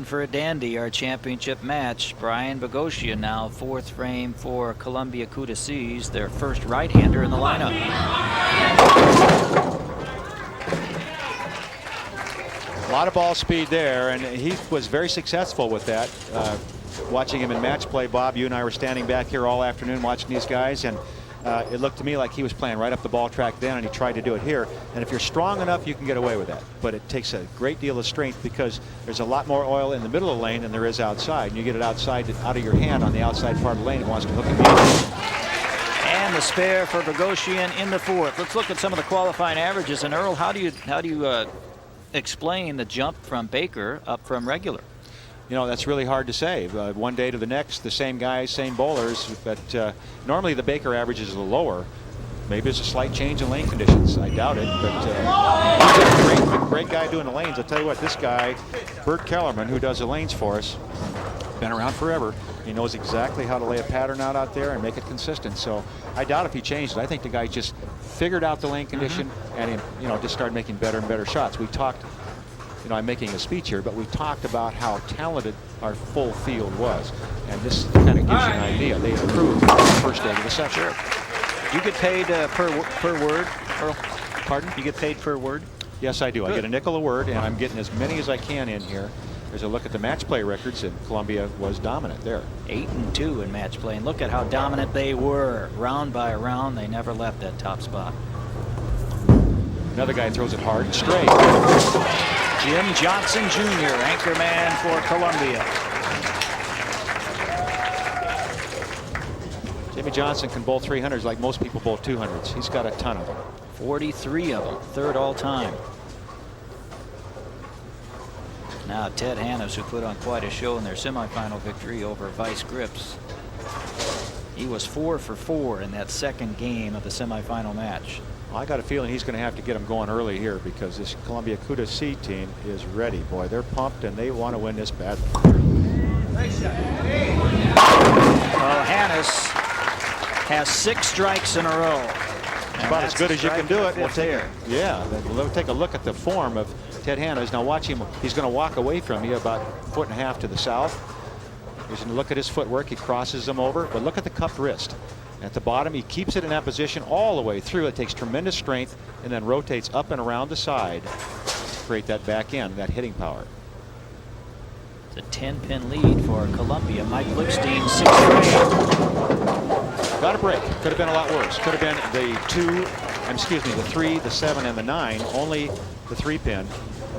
For a dandy, our championship match. Brian Bogosian now 4th frame for Columbia Kuta Seas, their first right-hander in the lineup. A lot of ball speed there, and he was very successful with that. Watching him in match play, Bob, you and I were standing back here all afternoon watching these guys, and it looked to me like he was playing right up the ball track then, and he tried to do it here. And if you're strong enough, you can get away with that. But it takes a great deal of strength because there's a lot more oil in the middle of the lane than there is outside. And you get it outside, out of your hand on the outside part of the lane, it wants to hook and beat. And the spare for Bogosian in the 4th. Let's look at some of the qualifying averages. And Earl, how do you explain the jump from Baker up from regular? You know, that's really hard to say. One day to the next, the same guys, same bowlers, but normally the Baker averages are lower. Maybe it's a slight change in lane conditions. I doubt it, but he's a great guy doing the lanes. I'll tell you what, this guy, Bert Kellerman, who does the lanes for us, been around forever. He knows exactly how to lay a pattern out there and make it consistent. So I doubt if he changed it. I think the guy just figured out the lane condition and just started making better and better shots. We talked. I'm making a speech here, but we talked about how talented our full field was, and this kind of gives you an idea. They improved the first day of the session. You get paid per word, Earl? Pardon? You get paid per word? Yes, I do. Good. I get a nickel a word, and I'm getting as many as I can in here. There's a look at the match play records, and Columbia was dominant there. 8-2 in match play, and look at how dominant they were. Round by round, they never left that top spot. Another guy throws it hard and straight. Jim Johnson Jr., anchorman for Columbia. Jimmy Johnson can bowl 300s like most people bowl 200s. He's got a ton of them. 43 of them, 3rd all time. Now Ted Hannes, who put on quite a show in their semifinal victory over Vice Grips. He was 4 for 4 in that 2nd game of the semifinal match. I got a feeling he's going to have to get them going early here because this Columbia Kuta C team is ready. Boy, they're pumped and they want to win this badly. Well, Hannes has 6 strikes in a row. About as good as you can do it. We'll We'll take a look at the form of Ted Hannes. Now watch him. He's going to walk away from you about 1.5 feet to the south. He's going to look at his footwork. He crosses them over, but look at the cupped wrist. At the bottom, he keeps it in that position all the way through. It takes tremendous strength and then rotates up and around the side to create that back end, that hitting power. It's a 10-pin lead for Columbia. Mike Lipstein, 6th frame. Got a break. Could have been a lot worse. Could have been the 3, the 7, and the 9. Only the 3-pin.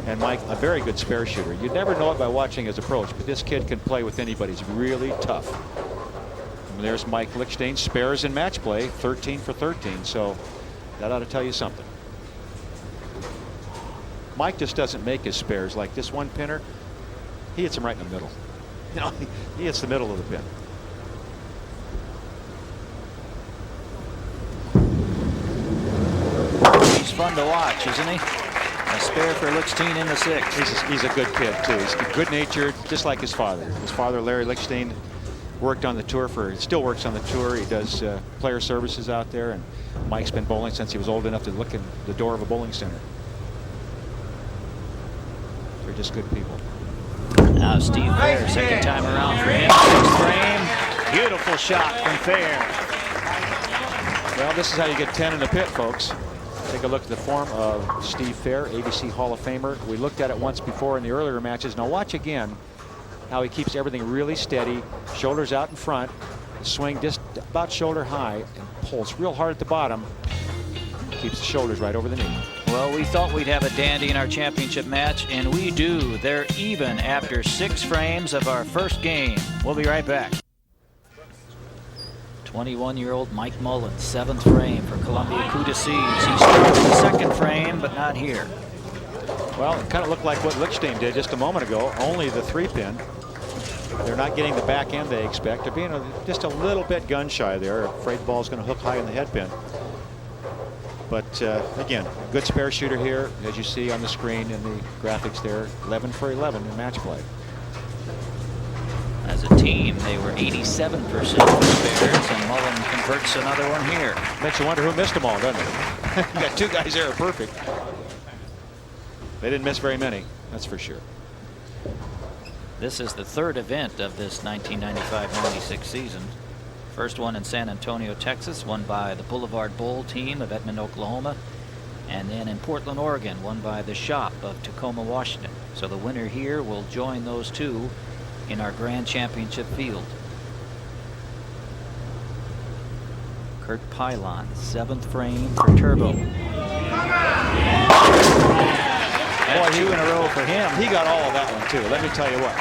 And Mike, a very good spare shooter. You'd never know it by watching his approach, but this kid can play with anybody. He's really tough. And there's Mike Lichstein, spares in match play, 13 for 13. So that ought to tell you something. Mike just doesn't make his spares like this one pinner. He hits him right in the middle. He hits the middle of the pin. He's fun to watch, isn't he? A spare for Lichstein in the 6th. He's a good kid, too. He's good-natured, just like his father. His father, Larry Lichstein, worked on the tour still works on the tour. He does player services out there, and Mike's been bowling since he was old enough to look in the door of a bowling center. They're just good people. Now Steve Fair, second time around for him. 6th frame. Beautiful shot from Fair. Well, this is how you get 10 in the pit, folks. Take a look at the form of Steve Fair, ABC Hall of Famer. We looked at it once before in the earlier matches. Now watch again how he keeps everything really steady. Shoulders out in front. Swing just about shoulder high and pulls real hard at the bottom. Keeps the shoulders right over the knee. Well, we thought we'd have a dandy in our championship match, and we do. They're even after 6 frames of our first game. We'll be right back. 21-year-old Mike Mullen, 7th frame for Columbia Couta Seas. He started the 2nd frame, but not here. Well, it kind of looked like what Lichtenstein did just a moment ago, only the 3-pin. They're not getting the back end they expect. They're being just a little bit gun shy there. Afraid the ball's going to hook high in the head pin. But again, good spare shooter here, as you see on the screen in the graphics there. 11 for 11 in match play. As a team, they were 87% for spares, and Mullen converts another one here. Makes you wonder who missed them all, doesn't it? You got 2 guys there are perfect. They didn't miss very many, that's for sure. This is the 3rd event of this 1995-96 season. First one in San Antonio, Texas, won by the Boulevard Bowl team of Edmond, Oklahoma. And then in Portland, Oregon, won by the Shop of Tacoma, Washington. So the winner here will join those 2 in our grand championship field. Kurt Pylon, 7th frame for Turbo. That's 2 in a row for him. He got all of that one too. Let me tell you what.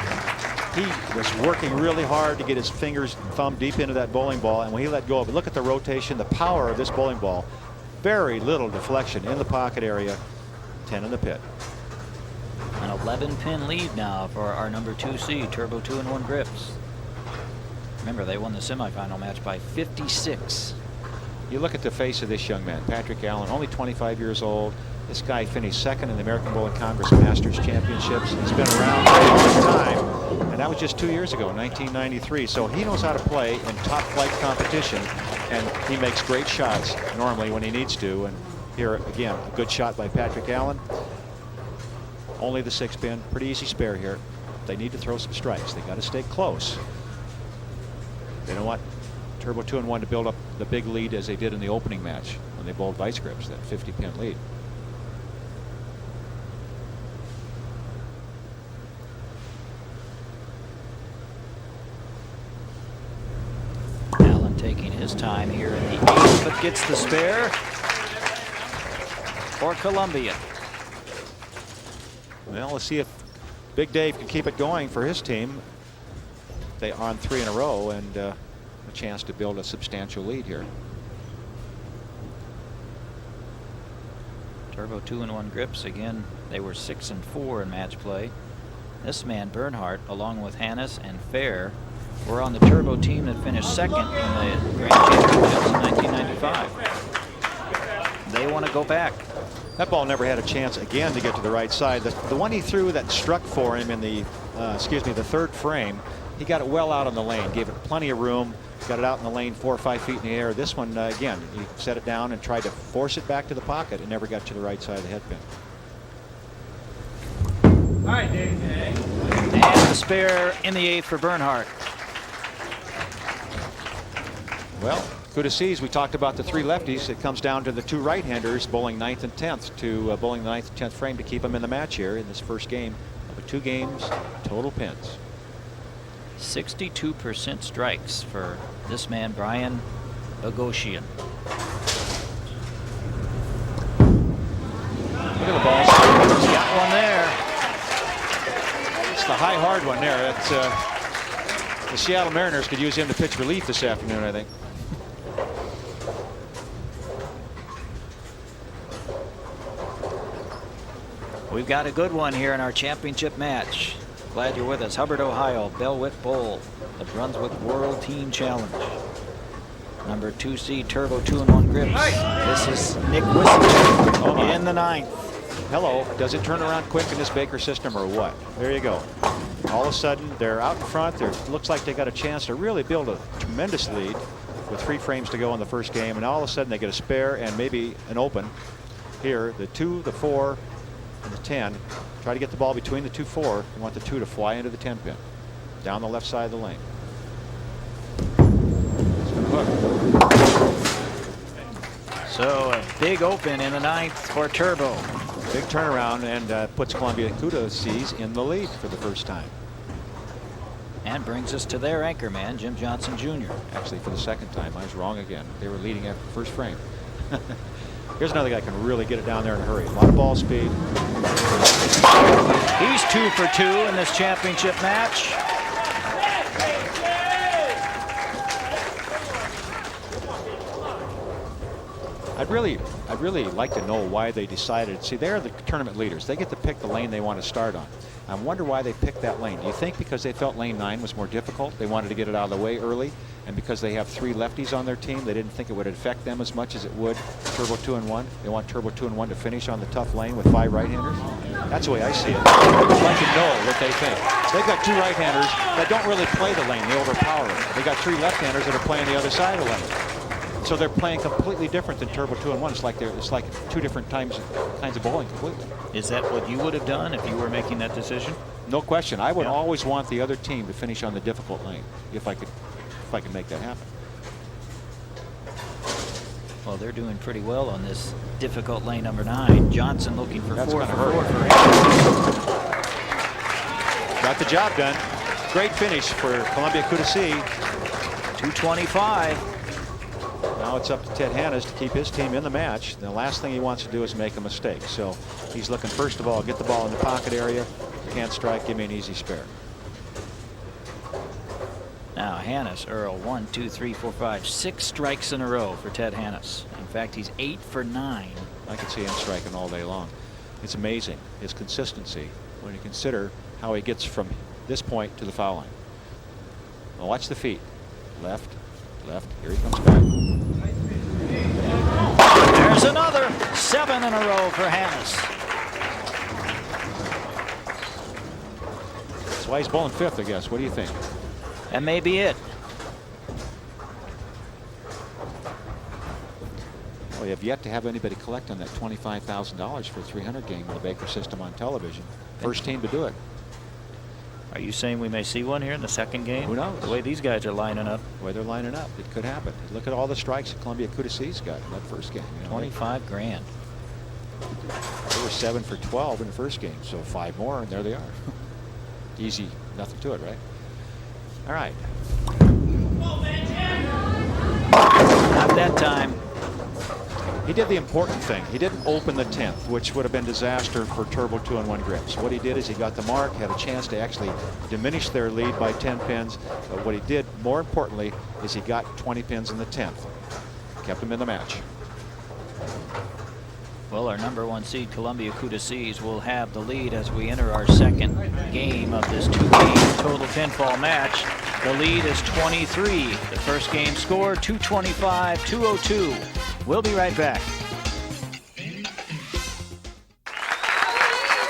He was working really hard to get his fingers and thumb deep into that bowling ball, and when he let go of it, look at the rotation, the power of this bowling ball. Very little deflection in the pocket area. 10 in the pit. An 11-pin lead now for our number 2 seed, Turbo 2-in-1 Grips. Remember, they won the semifinal match by 56. You look at the face of this young man, Patrick Allen, only 25 years old. This guy finished 2nd in the American Bowling Congress Masters Championships. He's been around for a long time, and that was just 2 years ago, 1993. So he knows how to play in top flight competition, and he makes great shots normally when he needs to. And here again, a good shot by Patrick Allen. Only the 6-pin, pretty easy spare here. They need to throw some strikes. They got to stay close. They don't want Turbo 2-in-1 to build up the big lead as they did in the opening match when they bowled vice grips, that 50-pin lead. Allen taking his time here in the 8th, but gets the spare for Columbia. Well, let's see if Big Dave can keep it going for his team. They are on 3 in a row, and a chance to build a substantial lead here. Turbo 2-in-1 Grips, again, they were 6 and 4 in match play. This man, Bernhardt, along with Hannes and Fair, were on the Turbo team that finished 2nd in the Grand Championships in 1995. They want to go back. That ball never had a chance again to get to the right side. The one he threw that struck for him in the, the 3rd frame, he got it well out on the lane, gave it plenty of room, got it out in the lane 4 or 5 feet in the air. This one, again, he set it down and tried to force it back to the pocket and never got to the right side of the head pin. All right, Dave. And the spare in the 8th for Bernhardt. Well, Couta Seas, we talked about the 3 lefties. It comes down to the 2 right-handers bowling 9th and 10th to bowling the 9th and 10th frame to keep them in the match here in this first game of 2 games, total pins. 62% strikes for this man, Brian Bogosian. Look at the ball. He's got one there. It's the high, hard one there. That's, the Seattle Mariners could use him to pitch relief this afternoon, I think. We've got a good one here in our championship match. Glad you're with us. Hubbard, Ohio, Bellwick Bowl, the Brunswick World Team Challenge. Number 2 seed Turbo 2-in-1 Grips. This is Nick Wissenberg in the 9th. hello, does it turn around quick in this Baker system or what? There you go. All of a sudden, they're out in front. It looks like they got a chance to really build a tremendous lead with 3 frames to go in the first game. And all of a sudden, they get a spare and maybe an open. Here, the 2, the 4, and the 10. Try to get the ball between the 2-4. You want the 2 to fly into the 10 pin. Down the left side of the lane. It's going to hook. So a big open in the 9th for Turbo. Big turnaround and puts Columbia Kudos in the lead for the first time. And brings us to their anchor man, Jim Johnson Jr. Actually, for the second time, I was wrong again. They were leading after the first frame. Here's another guy who can really get it down there in a hurry. A lot of ball speed. He's 2 for 2 in this championship match. I'd really like to know why they decided. See, they're the tournament leaders. They get to pick the lane they want to start on. I wonder why they picked that lane. Do you think because they felt lane 9 was more difficult? They wanted to get it out of the way early, and because they have 3 lefties on their team, they didn't think it would affect them as much as it would Turbo 2-1. They want Turbo 2-1 to finish on the tough lane with 5 right-handers. That's the way I see it. I'd like to know what they think. They've got 2 right-handers that don't really play the lane. They overpower it. They got 3 left-handers that are playing the other side of the lane. So they're playing completely different than Turbo 2-1. It's like 2 different kinds of bowling completely. Is that what you would have done if you were making that decision? No question. I would always want the other team to finish on the difficult lane if I could make that happen. Well, they're doing pretty well on this difficult lane number 9. Johnson looking for That's 4 gonna for 4 hurt. for him. Got the job done. Great finish for Columbia Kudos. 225. Now it's up to Ted Hannes to keep his team in the match. The last thing he wants to do is make a mistake. So he's looking, first of all, get the ball in the pocket area. Can't strike, give me an easy spare. Now Hannes, Earl, 1, 2, 3, 4, 5, 6 strikes in a row for Ted Hannes. In fact, he's 8 for 9. I can see him striking all day long. It's amazing, his consistency, when you consider how he gets from this point to the foul line. Well, watch the feet. Left, left, here he comes back. There's another 7 in a row for Hannes. That's why he's bowling 5th, I guess. What do you think? That may be it. Well, you have yet to have anybody collect on that $25,000 for a 300 game in the Baker system on television. First team to do it. Are you saying we may see one here in the second game? Who knows? The way these guys are lining up. The way they're lining up, it could happen. Look at all the strikes that Columbia Kudosi's got in that first game. You know, 25 grand. They were 7 for 12 in the first game, so 5 more, and there they are. Easy, nothing to it, right? All right. Not that time. He did the important thing. He didn't open the 10th, which would have been disaster for Turbo 2-1 grips. What he did is he got the mark, had a chance to actually diminish their lead by 10 pins. But what he did, more importantly, is he got 20 pins in the 10th. Kept them in the match. Well, our number 1 seed, Columbia Kudos, will have the lead as we enter our second game of this 2-game total pinfall match. The lead is 23. The first game score, 225-202. We'll be right back.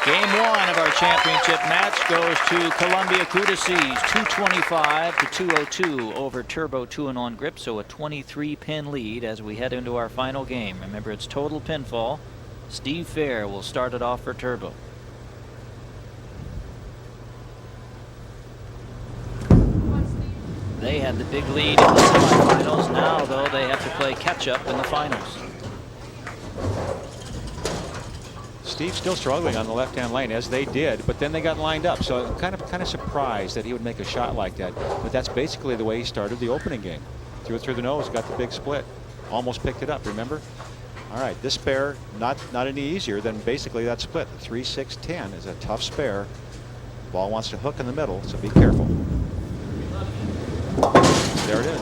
Game 1 of our championship match goes to Columbia Kudos, 225-202 over Turbo 2-1 grip, so a 23-pin lead as we head into our final game. Remember, it's total pinfall. Steve Fair will start it off for Turbo. They had the big lead in the semifinals. Now, though, they have to play catch-up in the finals. Steve's still struggling on the left-hand lane, as they did, but then they got lined up. So I'm kind of surprised that he would make a shot like that. But that's basically the way he started the opening game. Threw it through the nose, got the big split. Almost picked it up, remember? All right, this spare, not any easier than basically that split. The 3-6-10 is a tough spare. Ball wants to hook in the middle, so be careful. There it is.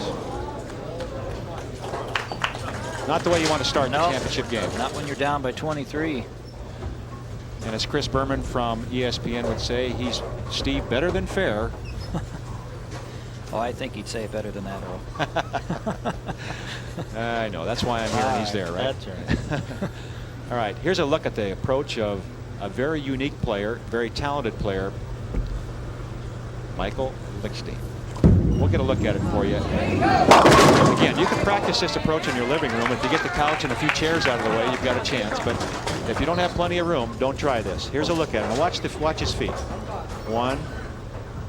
Not the way you want to start the championship game. Not when you're down by 23. And as Chris Berman from ESPN would say, he's Steve better than fair. Oh, I think he'd say it better than that, Earl. I know. That's why I'm here and he's there, right? That's right. All right, here's a look at the approach of a very unique player, very talented player, Michael Lichtenstein. We'll get a look at it for you. Again, you can practice this approach in your living room. If you get the couch and a few chairs out of the way, you've got a chance. But if you don't have plenty of room, don't try this. Here's a look at it. Now watch his feet. 1,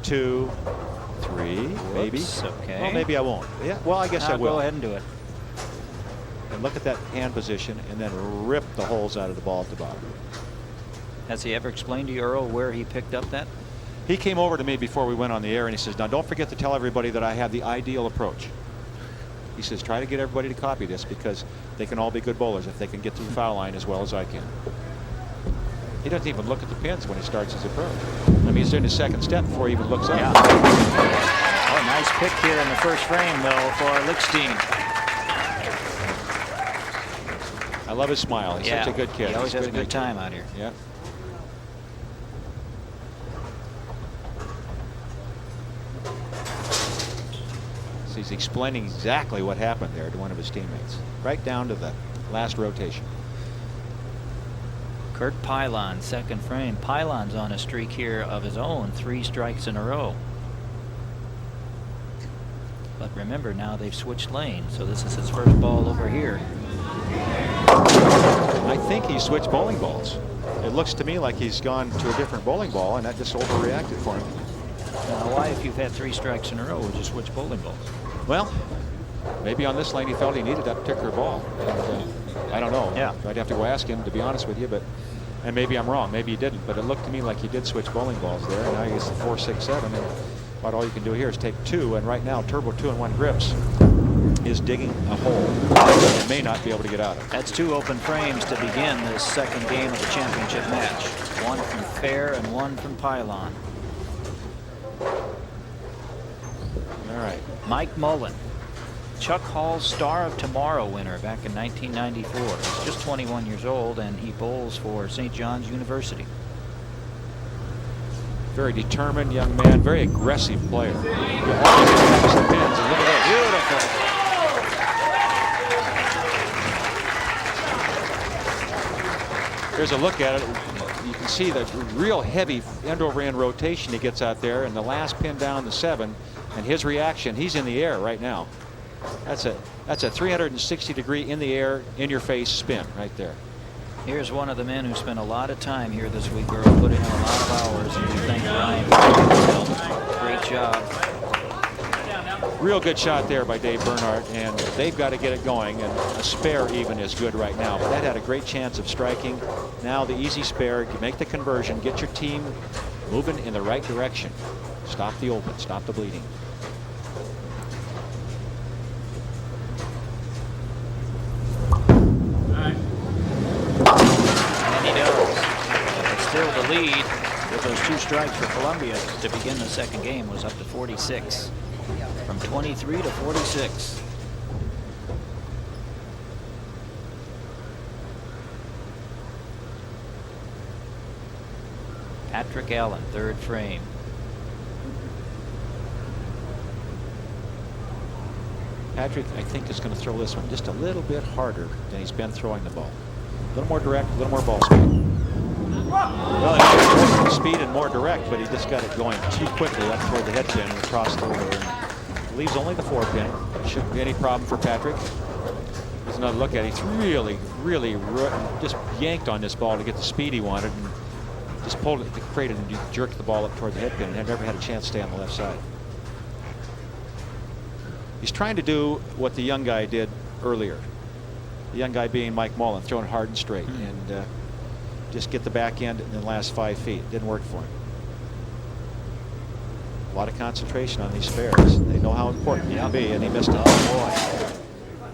2, 3, maybe. Okay. Well, maybe I won't. Yeah. Well, I guess I will. Go ahead and do it. And look at that hand position, and then rip the holes out of the ball at the bottom. Has he ever explained to you, Earl, where he picked up that? He came over to me before we went on the air, and he says, now don't forget to tell everybody that I have the ideal approach. He says, try to get everybody to copy this because they can all be good bowlers if they can get to the foul line as well as I can. He doesn't even look at the pins when he starts his approach. I mean, he's doing his second step before he even looks up. Yeah. Oh, nice pick here in the first frame, though, for Lichtenstein. I love his smile. He's such a good kid. He always has a good natured. time out here. Yeah. So he's explaining exactly what happened there to one of his teammates, right down to the last rotation. Kurt Pylon, second frame. Pylon's on a streak here of his own, 3 strikes in a row. But remember, now they've switched lanes, so this is his first ball over here. I think he switched bowling balls. It looks to me like he's gone to a different bowling ball, and that just overreacted for him. Now, why, if you've had 3 strikes in a row, would you switch bowling balls? Well, maybe on this lane he felt he needed that particular ball. And, I don't know. Yeah. I'd have to go ask him, to be honest with you, and maybe I'm wrong. Maybe he didn't, but it looked to me like he did switch bowling balls there. And now he gets the 4, 6, 7, and about all you can do here is take 2. And right now, Turbo 2-in-1 grips is digging a hole and may not be able to get out of. That's 2 open frames to begin this second game of the championship match. 1 from Fair and 1 from Pylon. All right. Mike Mullen, Chuck Hall's Star of Tomorrow winner back in 1994. He's just 21 years old, and he bowls for St. John's University. Very determined young man, very aggressive player. The pins, and look at that. Beautiful. Here's a look at it. You can see the real heavy end-over-end rotation he gets out there, and the last pin down the 7, and his reaction, he's in the air right now. That's a 360-degree in the air, in your face spin right there. Here's one of the men who spent a lot of time here this week, Earl, putting in a lot of hours, and we thank Ryan. Great job. Real good shot there by Dave Bernhardt, and they've got to get it going, and a spare even is good right now. But that had a great chance of striking. Now the easy spare, you make the conversion, get your team moving in the right direction. Stop the open, stop the bleeding. And he does. But still the lead with those 2 strikes for Columbia to begin the second game was up to 46. From 23 to 46. Patrick Allen, third frame. Patrick, I think, is going to throw this one just a little bit harder than he's been throwing the ball. A little more direct, a little more ball speed. Well, he's more speed and more direct, but he just got it going too quickly up toward the head pin and across the over. Leaves only the 4 pin. Shouldn't be any problem for Patrick. Here's another look at it. He's really just yanked on this ball to get the speed he wanted, and just pulled it, created, and jerked the ball up toward the head pin, and had never had a chance to stay on the left side. He's trying to do what the young guy did earlier. The young guy being Mike Mullen, throwing hard and straight, and just get the back end in the last 5 feet. Didn't work for him. A lot of concentration on these spares. They know how important they can be, and he missed it. Oh boy,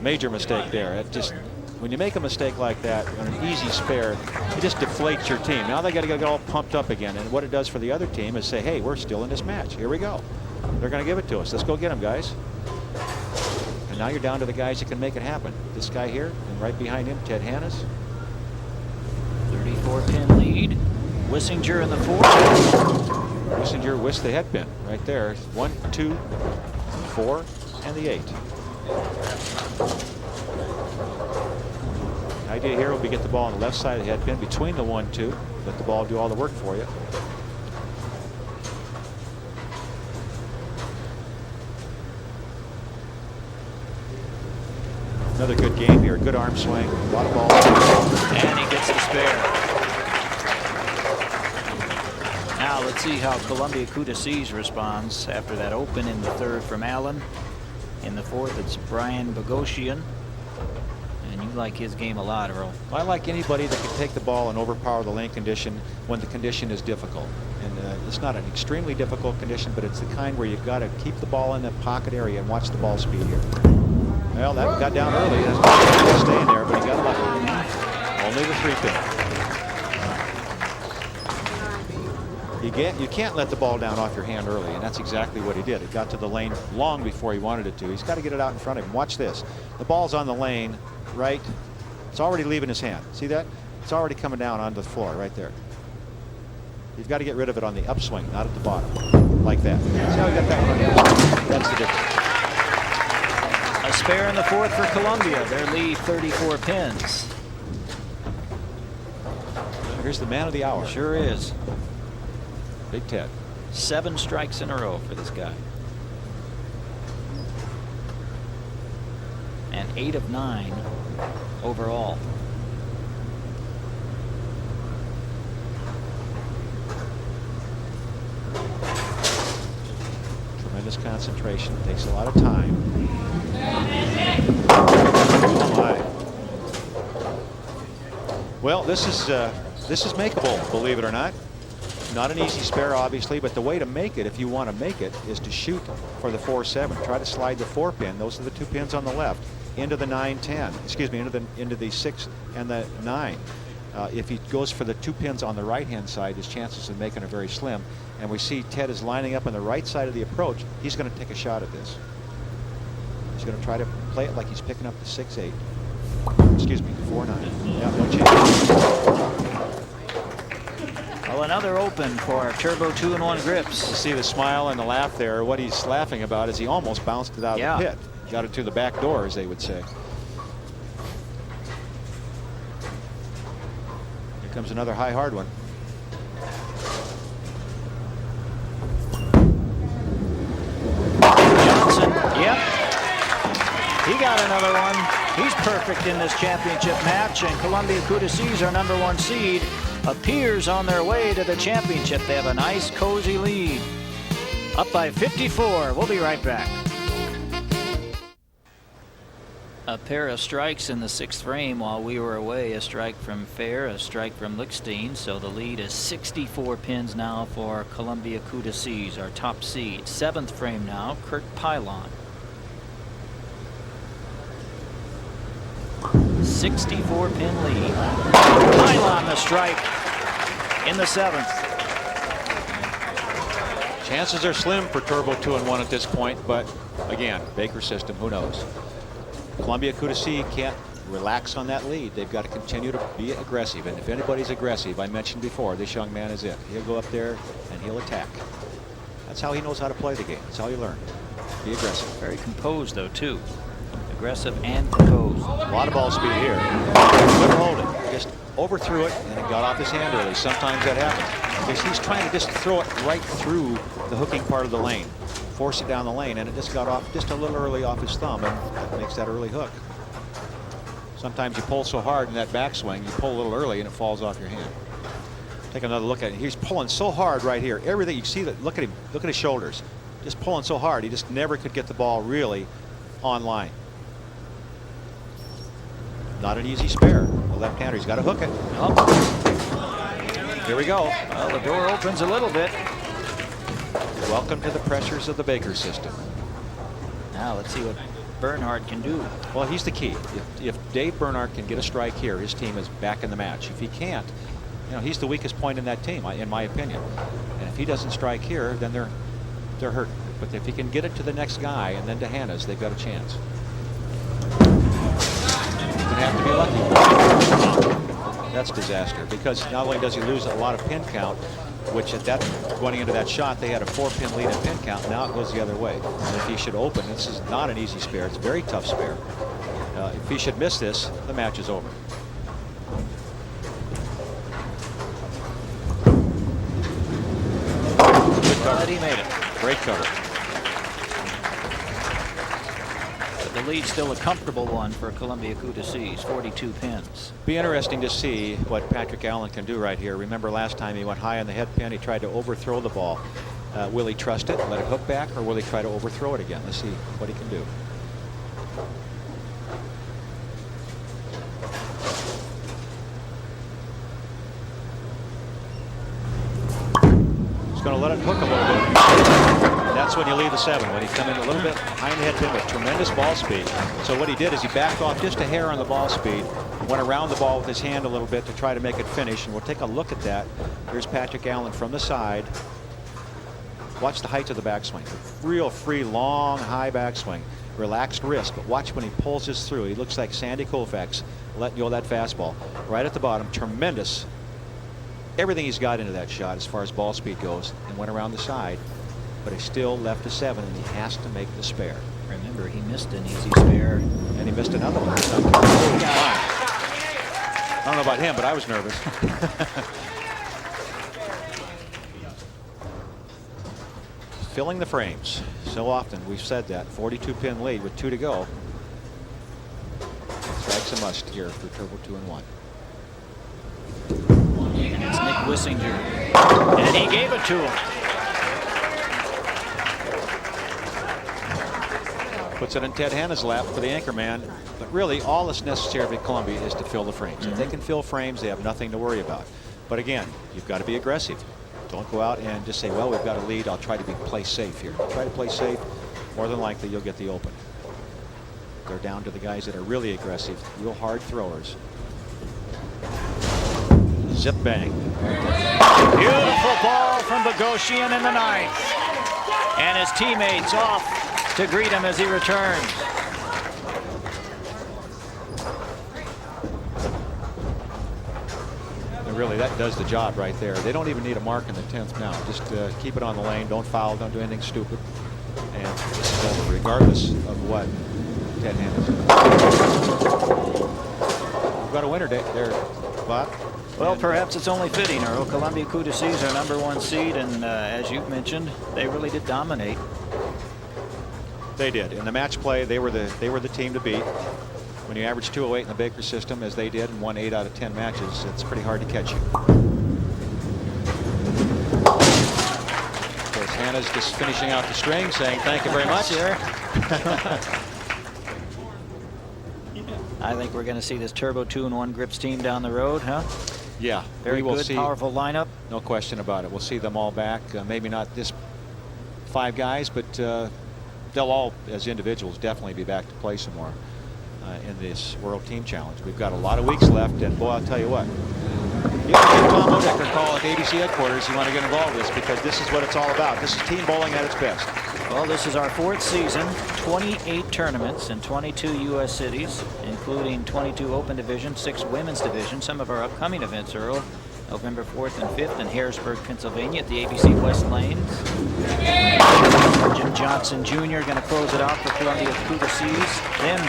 major mistake there. It just, when you make a mistake like that on an easy spare, it just deflates your team. Now they got to get all pumped up again, and what it does for the other team is say, hey, we're still in this match. Here we go. They're going to give it to us. Let's go get them, guys. And now you're down to the guys that can make it happen. This guy here, and right behind him, Ted Hannes. 34-pin lead. Wissinger in the 4th. Wissinger whisked the head pin right there. 1, 2, 4, and the 8. Now Idea here will be get the ball on the left side of the head pin between the 1-2. Let the ball do all the work for you. Another good game here. Good arm swing. A lot of balls. And he gets the spare. Now let's see how Columbia Kudasys responds after that open in the third from Allen. In the fourth, it's Brian Bogosian. And you like his game a lot, Earl. I like anybody that can take the ball and overpower the lane condition when the condition is difficult. And it's not an extremely difficult condition, but it's the kind where you've got to keep the ball in the pocket area and watch the ball speed here. Well, that got down early. That's not staying there, but he got lucky. Only the 3-pin. You can't let the ball down off your hand early, and that's exactly what he did. It got to the lane long before he wanted it to. He's got to get it out in front of him. Watch this. The ball's on the lane, right? It's already leaving his hand. See that? It's already coming down onto the floor right there. You've got to get rid of it on the upswing, not at the bottom, like that. See how he got that one on the upswing? That's the difference. A spare in the fourth for Columbia. Their lead 34 pins. Here's the man of the hour. Sure is. Big Ted. 7 strikes in a row for this guy. And 8 of 9 overall. Tremendous concentration. Takes a lot of time. Oh my. Well, this is makeable, believe it or not. Not an easy spare, obviously, but the way to make it, if you want to make it, is to shoot for the 4-7. Try to slide the 4-pin. Those are the 2 pins on the left into the 9-10. Excuse me, into the 6 and the 9. If he goes for the 2 pins on the right-hand side, his chances of making are very slim. And we see Ted is lining up on the right side of the approach. He's going to take a shot at this. He's going to try to play it like he's picking up the 6-8. Excuse me, 4-9. Yeah, no chance. Well, another open for Turbo 2-in-1 grips. You see the smile and the laugh there. What he's laughing about is he almost bounced it out of the pit. Got it to the back door, as they would say. Here comes another high, hard one. Johnson, yep. He got another one. He's perfect in this championship match, and Columbia Kudasys, our #1 seed, appears on their way to the championship. They have a nice, cozy lead. Up by 54. We'll be right back. A pair of strikes in the 6th frame while we were away. A strike from Fair, a strike from Lichstein. So the lead is 64 pins now for Columbia Kudasys, our top seed. 7th frame now, Kurt Pylon. 64-pin lead. Pylon the strike in the 7th. Chances are slim for Turbo 2-in-1 at this point, but again, Baker system, who knows? Columbia Kudasys can't relax on that lead. They've got to continue to be aggressive, and if anybody's aggressive, I mentioned before, this young man is it. He'll go up there and he'll attack. That's how he knows how to play the game. That's how you learn. Be aggressive. Very composed, though, too. Aggressive and composed. A lot of ball speed here. Couldn't hold it. Just overthrew it, and it got off his hand early. Sometimes that happens. Because he's trying to just throw it right through the hooking part of the lane. Force it down the lane, and it just got off just a little early off his thumb, and that makes that early hook. Sometimes you pull so hard in that backswing, you pull a little early, and it falls off your hand. Take another look at it. He's pulling so hard right here. Everything, you see that, look at him, look at his shoulders. Just pulling so hard, he just never could get the ball really on line. Not an easy spare. The left-hander, he's got to hook it. Oh. Here we go. Well, the door opens a little bit. Welcome to the pressures of the Baker system. Now let's see what Bernhardt can do. Well, he's the key. If Dave Bernhardt can get a strike here, his team is back in the match. If he can't, you know, he's the weakest point in that team, in my opinion. And if he doesn't strike here, then they're hurt. But if he can get it to the next guy and then to Hanna's, they've got a chance. Have to be lucky. That's disaster, because not only does he lose a lot of pin count, which at that going into that shot they had a 4-pin lead in pin count. Now it goes the other way. And if he should open, this is not an easy spare. It's a very tough spare. If he should miss this, the match is over. but he made it. Great cover. But the lead's still a comfortable one for Columbia Coups, 42 pins. Be interesting to see what Patrick Allen can do right here. Remember last time he went high on the head pin, he tried to overthrow the ball. Will he trust it, let it hook back, or will he try to overthrow it again? Let's see what he can do. He's going to let it hook a little bit. That's when you leave the 7, when he come in a little bit high in the head pin with tremendous ball speed. So what he did is he backed off just a hair on the ball speed, went around the ball with his hand a little bit to try to make it finish, and we'll take a look at that. Here's Patrick Allen from the side. Watch the height of the backswing. Real free, long, high backswing. Relaxed wrist, but watch when he pulls this through. He looks like Sandy Koufax letting go that fastball. Right at the bottom, tremendous. Everything he's got into that shot as far as ball speed goes, and went around the side, but he still left a 7, and he has to make the spare. Remember, he missed an easy spare. And he missed another one. Oh, I don't know about him, but I was nervous. Filling the frames. So often we've said that. 42 pin lead with 2 to go. Strikes a must here for Turbo 2 and 1. And it's Nick Wissinger. And he gave it to him. Puts it in Ted Hanna's lap for the anchor man. But really, all that's necessary for Columbia is to fill the frames. If they can fill frames, they have nothing to worry about. But again, you've got to be aggressive. Don't go out and just say, well, we've got a lead. I'll try to play safe here. Try to play safe. More than likely, you'll get the open. They're down to the guys that are really aggressive, real hard throwers. Zip bang. Beautiful ball from Bogosian in the 9th. And his teammates off to greet him as he returns. Really, that does the job right there. They don't even need a mark in the 10th now. Just keep it on the lane. Don't foul. Don't do anything stupid. And this is over, regardless of what Ted Hanna's doing. We've got a winner there, Bob. Well, perhaps it's only fitting, Earl. Columbia Coups are #1 seed, and as you've mentioned, they really did dominate. They did. In the match play, they were the team to beat. When you average 208 in the Baker system, as they did, and won 8 out of 10 matches, it's pretty hard to catch you. Of course, Hanna's just finishing out the string, saying thank you very much. Sir. I think we're going to see this Turbo 2 and 1 Grips team down the road, huh? Yeah, Very we will good, see. powerful lineup. No question about it. We'll see them all back. Maybe not this 5 guys, but they'll all, as individuals, definitely be back to play some more. In this World Team Challenge. We've got a lot of weeks left, and boy, I'll tell you what. You have to give Tom Odecker a call at ABC headquarters. You want to get involved with this, because this is what it's all about. This is team bowling at its best. Well, this is our 4th season, 28 tournaments in 22 U.S. cities, including 22 Open Division, 6 Women's Division. Some of our upcoming events, Earl, November 4th and 5th in Harrisburg, Pennsylvania at the ABC West Lanes. Jim Johnson Jr. going to close it out for Columbia Coups. Then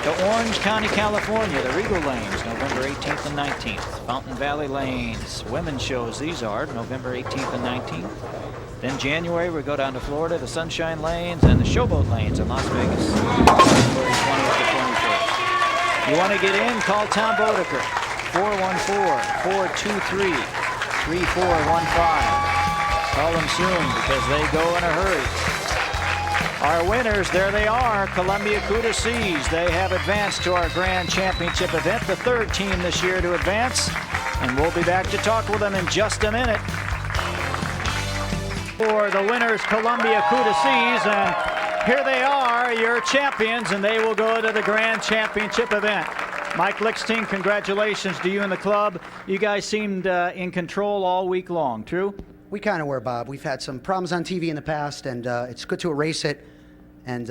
to Orange County, California, the Regal Lanes, November 18th and 19th. Fountain Valley Lanes, women's shows, these are November 18th and 19th. Then January, we go down to Florida, the Sunshine Lanes and the Showboat Lanes in Las Vegas, February 20th to 21st. You want to get in, call Tom Bodeker, 414-423-3415. Call them soon because they go in a hurry. Our winners, there they are, Columbia Coups. They have advanced to our Grand Championship event, the 3rd team this year to advance. And we'll be back to talk with them in just a minute. For the winners, Columbia Coups, and here they are, your champions, and they will go to the Grand Championship event. Mike Lichtenstein, congratulations to you and the club. You guys seemed in control all week long, true? We kind of were, Bob. We've had some problems on TV in the past, and it's good to erase it and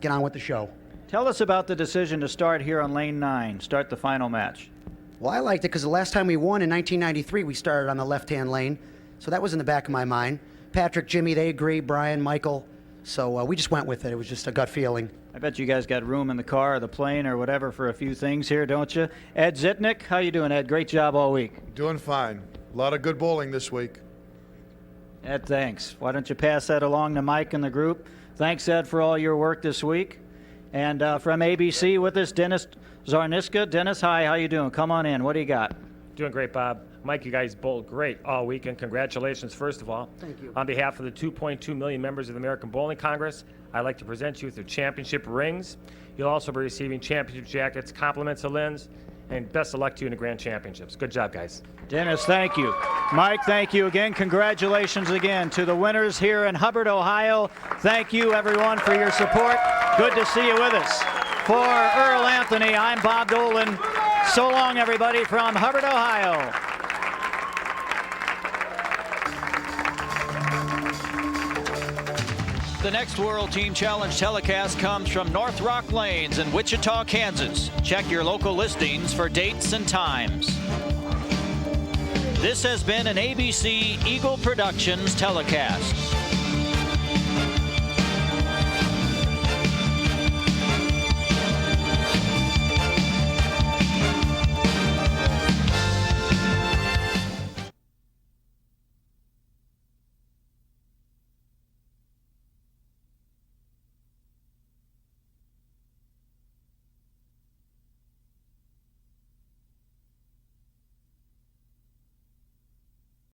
get on with the show. Tell us about the decision to start here on lane 9, start the final match. Well, I liked it because the last time we won in 1993, we started on the left-hand lane, so that was in the back of my mind. Patrick, Jimmy, they agree, Brian, Michael, so we just went with it. It was just a gut feeling. I bet you guys got room in the car or the plane or whatever for a few things here, don't you? Ed Zitnik, how you doing, Ed? Great job all week. Doing fine. A lot of good bowling this week. Ed, thanks. Why don't you pass that along to Mike and the group? Thanks, Ed, for all your work this week. And from ABC with us, Dennis Zarniska. Dennis, hi, how you doing? Come on in. What do you got? Doing great, Bob. Mike, you guys bowled great all weekend. Congratulations, first of all. Thank you. On behalf of the 2.2 million members of the American Bowling Congress, I'd like to present you with your championship rings. You'll also be receiving championship jackets, compliments of Lynn's, and best of luck to you in the Grand Championships. Good job, guys. Dennis, thank you. Mike, thank you again. Congratulations again to the winners here in Hubbard, Ohio. Thank you, everyone, for your support. Good to see you with us. For Earl Anthony, I'm Bob Dolan. So long, everybody, from Hubbard, Ohio. The next World Team Challenge telecast comes from North Rock Lanes in Wichita, Kansas. Check your local listings for dates and times. This has been an ABC Eagle Productions telecast.